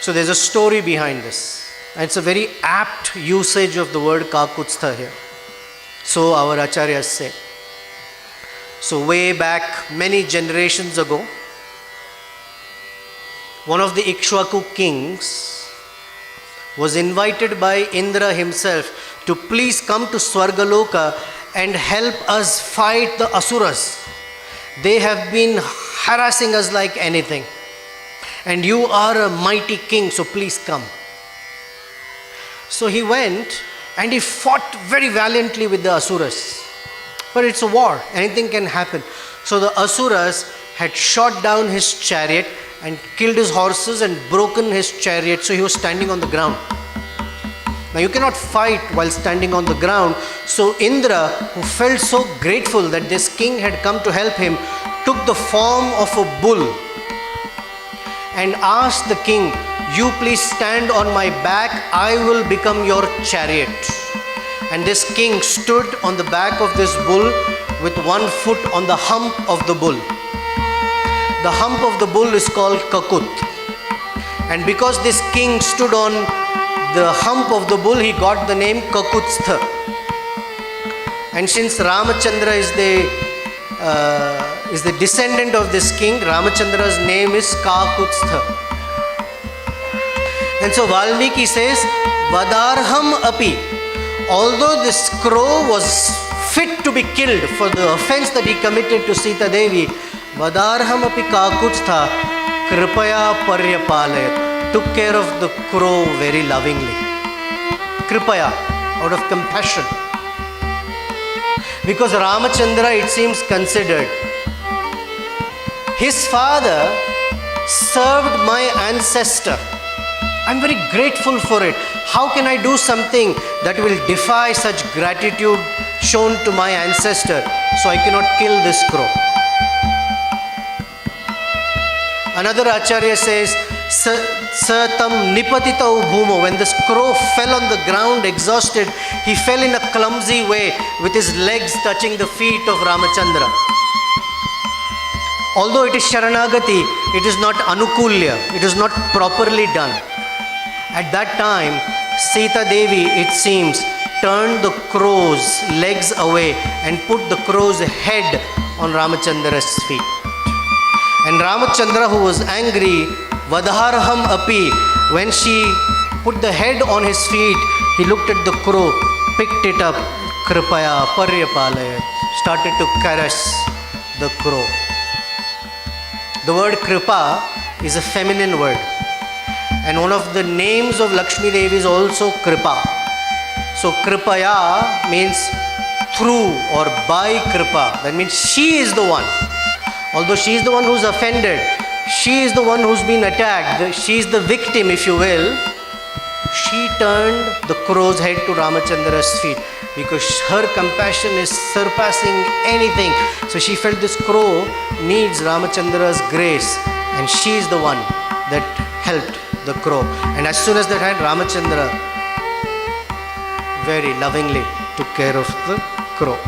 So there's a story behind this. And it's a very apt usage of the word Kakutstha here. So our acharyas say. So way back, many generations ago, one of the Ikshwaku kings was invited by Indra himself to please come to Swargaloka and help us fight the Asuras. They have been harassing us like anything. And you are a mighty king, so please come. So he went and he fought very valiantly with the Asuras. But it's a war, anything can happen. So the Asuras had shot down his chariot and killed his horses and broken his chariot, so he was standing on the ground. Now you cannot fight while standing on the ground. So Indra, who felt so grateful that this king had come to help him, took the form of a bull and asked the king, you please stand on my back, I will become your chariot. And this king stood on the back of this bull with one foot on the hump of the bull. The hump of the bull is called Kakut. And because this king stood on the hump of the bull, he got the name Kakutstha. And since Ramachandra is the descendant of this king, Ramachandra's name is Kakutstha. And so Valmiki says, Vadarham api. Although this crow was fit to be killed for the offense that he committed to Sita Devi, Vadarham api Kakutstha kripaya paryapalayat, took care of the crow very lovingly. Kripaya, out of compassion. Because Ramachandra, it seems, considered, his father served my ancestor. I'm very grateful for it. How can I do something that will defy such gratitude shown to my ancestor? So I cannot kill this crow. Another acharya says, Satam nipatitau bhumo. When this crow fell on the ground exhausted, he fell in a clumsy way with his legs touching the feet of Ramachandra. Although it is Sharanagati, it is not Anukulya. It is not properly done. At that time, Sita Devi, it seems, turned the crow's legs away and put the crow's head on Ramachandra's feet. And Ramachandra, who was angry, Vadharham api, when she put the head on his feet, he looked at the crow, picked it up, kripaya paryapalayat, started to caress the crow. The word kripa is a feminine word. And one of the names of Lakshmi Devi is also Kripa. So Kripaya means through or by Kripa. That means she is the one. Although she is the one who's offended, she is the one who's been attacked, she is the victim, if you will. She turned the crow's head to Ramachandra's feet because her compassion is surpassing anything. So she felt this crow needs Ramachandra's grace, and she is the one that helped the crow. And as soon as that had, Ramachandra very lovingly took care of the crow.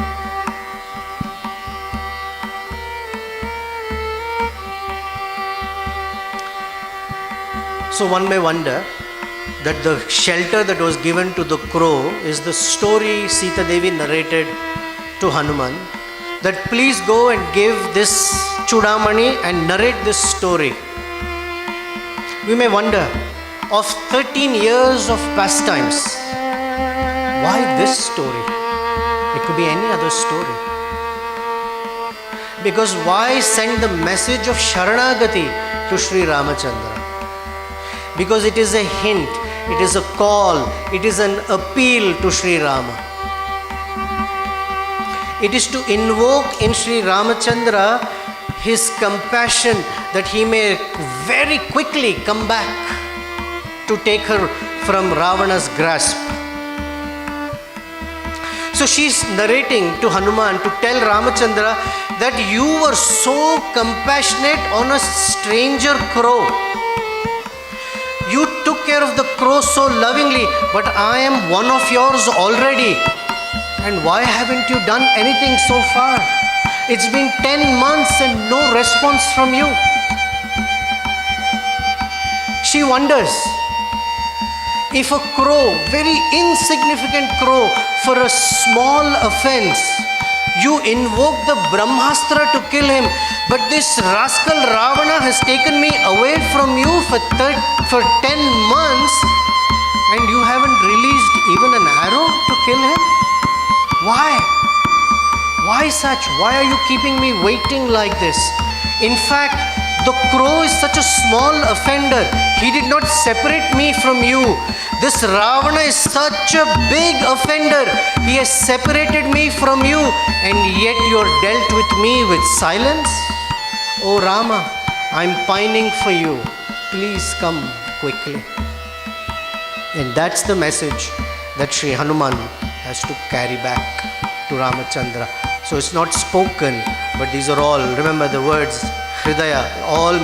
So one may wonder that the shelter that was given to the crow is the story Sita Devi narrated to Hanuman, that please go and give this Chudamani and narrate this story, we may wonder, of 13 years of pastimes, why this story? It could be any other story. Because why send the message of Sharanagati to Sri Ramachandra? Because it is a hint, it is a call, it is an appeal to Sri Rama. It is to invoke in Sri Ramachandra his compassion that he may very quickly come back to take her from Ravana's grasp. So she's narrating to Hanuman to tell Ramachandra that you were so compassionate on a stranger crow. You took care of the crow so lovingly, but I am one of yours already. And why haven't you done anything so far? It's been 10 months and no response from you. She wonders, if a crow, very insignificant crow, for a small offense, you invoke the Brahmastra to kill him, but this rascal Ravana has taken me away from you for 10 months and you haven't released even an arrow to kill him? Why? Why such? Why are you keeping me waiting like this? In fact, the crow is such a small offender. He did not separate me from you. This Ravana is such a big offender. He has separated me from you, and yet you are dealt with me with silence? Oh Rama, I'm pining for you. Please come quickly. And that's the message that Sri Hanuman has to carry back to Ramachandra. So it's not spoken, but these are all, remember the words, Hridaya, all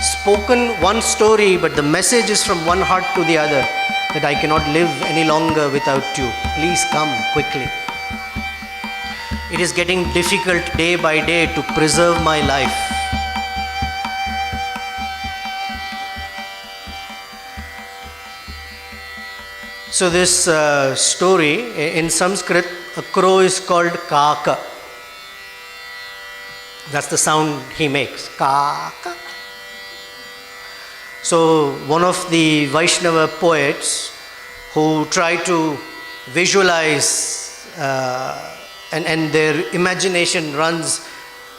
spoken one story, but the message is from one heart to the other, that I cannot live any longer without you. Please come quickly. It is getting difficult day by day to preserve my life. So this story, in Sanskrit, a crow is called Kaka. That's the sound he makes. Kaka. So one of the Vaishnava poets who try to visualize and their imagination runs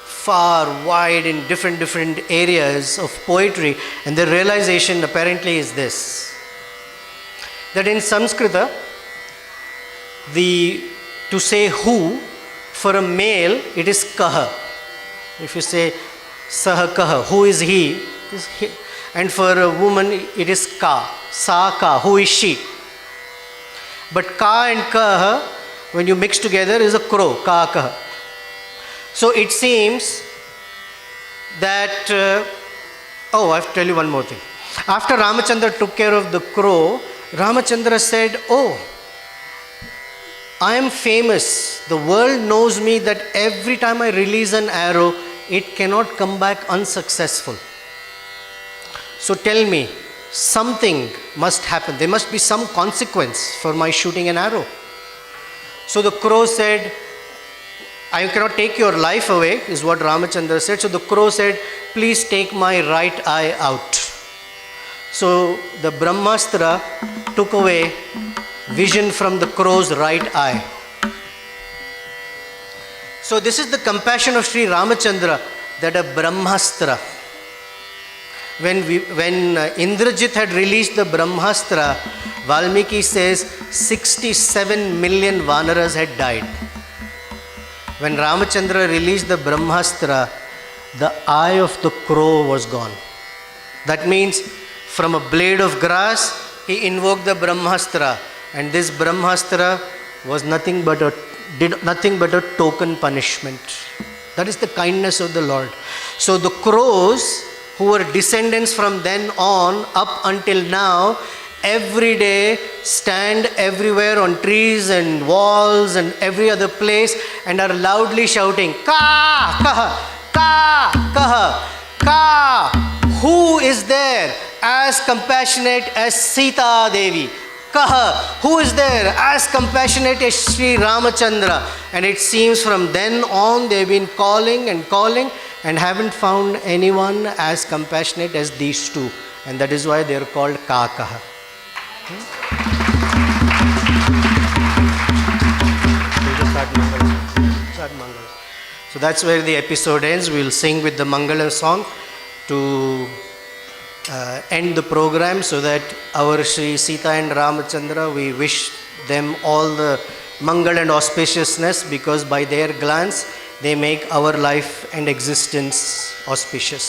far, wide in different areas of poetry, and their realization apparently is this, that in Sanskrita, to say who, for a male, it is kaha. If you say saha kaha, who is he, is he. And for a woman, it is ka, sa ka, who is she. But ka and kaha, when you mix together, is a crow, ka kaha. So it seems that, I have to tell you one more thing. After Ramachandra took care of the crow, Ramachandra said, I am famous. The world knows me that every time I release an arrow, it cannot come back unsuccessful. So tell me, something must happen. There must be some consequence for my shooting an arrow. So the crow said, I cannot take your life away, is what Ramachandra said. So the crow said, please take my right eye out. So the Brahmastra took away vision from the crow's right eye. So this is the compassion of Sri Ramachandra, that a Brahmastra, when Indrajit had released the Brahmastra, Valmiki says 67 million Vanaras had died. When Ramachandra released the Brahmastra, the eye of the crow was gone. That means from a blade of grass, he invoked the Brahmastra, and this Brahmastra was did nothing but a token punishment. That is the kindness of the Lord. So the crows, who were descendants from then on up until now, every day stand everywhere on trees and walls and every other place and are loudly shouting, Ka, Kaha, Ka, Kaha, Ka. Who is there as compassionate as Sita Devi? Kaha. Who is there as compassionate as Sri Ramachandra? And it seems from then on they've been calling, and and haven't found anyone as compassionate as these two, and that is why they are called Kakaha. So that's where the episode ends. We'll sing with the Mangalam song to end the program, so that our Sri Sita and Ramachandra, we wish them all the Mangal and auspiciousness, because by their glance they make our life and existence auspicious.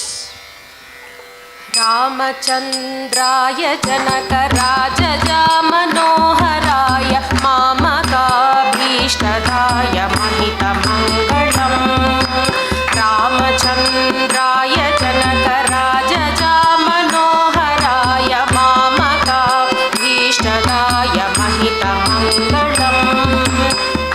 रामचन्द्राय जनकराजजा Manoharrai मामकाभीष्टदाय महितमङ्गलम् रामचन्द्राय जनकराजजा Manoharrai मामकाभीष्टदाय महितमङ्गलम्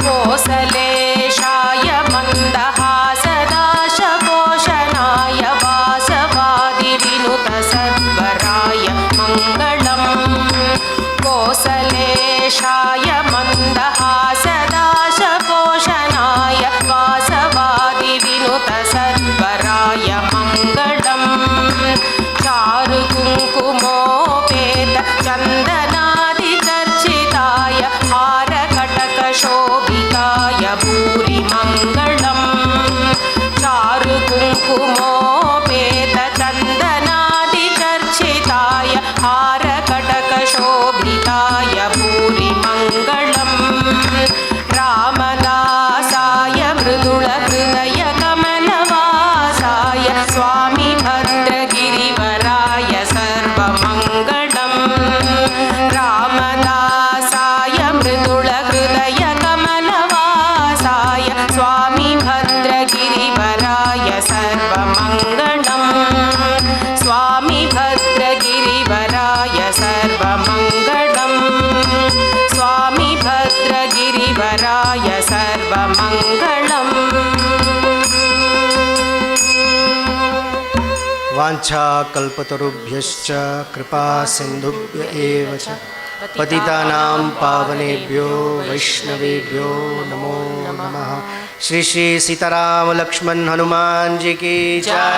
कोसलेशाय मन्दहासदाशपोषणाय वासवादिविनुतसद्वराय मङ्गलम् कोसलेशाय मन्दहासदाशपोषणाय वासवादिविनुतसद्वराय मङ्गलम् चारुकुङ्कुमोपेत चन्दनादिचर्चिताय हारकटकशोभिताय भूरिमङ्गलम् चारुकुङ्कुमोपेत चन्दनादिचर्चिताय हारकटकशोभिताय भूरिमङ्गलम् रामदासाय मृदुलहृदय कमलवासाय स्वामी भद्रगिरिवराय सर्वमङ्गलम् रामदासाय मृदुलहृदय कमलवासाय स्वामी भद्रगिरिवराय सर्वमङ्गलम् स्वामी भद्रगिरिवराय सर्वमङ्गलम् स्वामी भद्रगिरिवराय सर्वमङ्गलम् वाञ्छा कल्पतरुभ्यश्च कृपा सिन्धुभ्य एव च पतितानां पावनेभ्यो वैष्णवेभ्यो नमो नमः। श्री श्री सीताराम लक्ष्मण हनुमान जी की जय,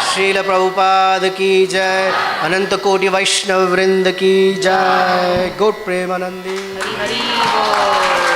श्रील प्रभुपाद की जय, अनंत कोटि वैष्णव वृंद की जय। गौड़ प्रेमानंदी। हरि हरि बोल।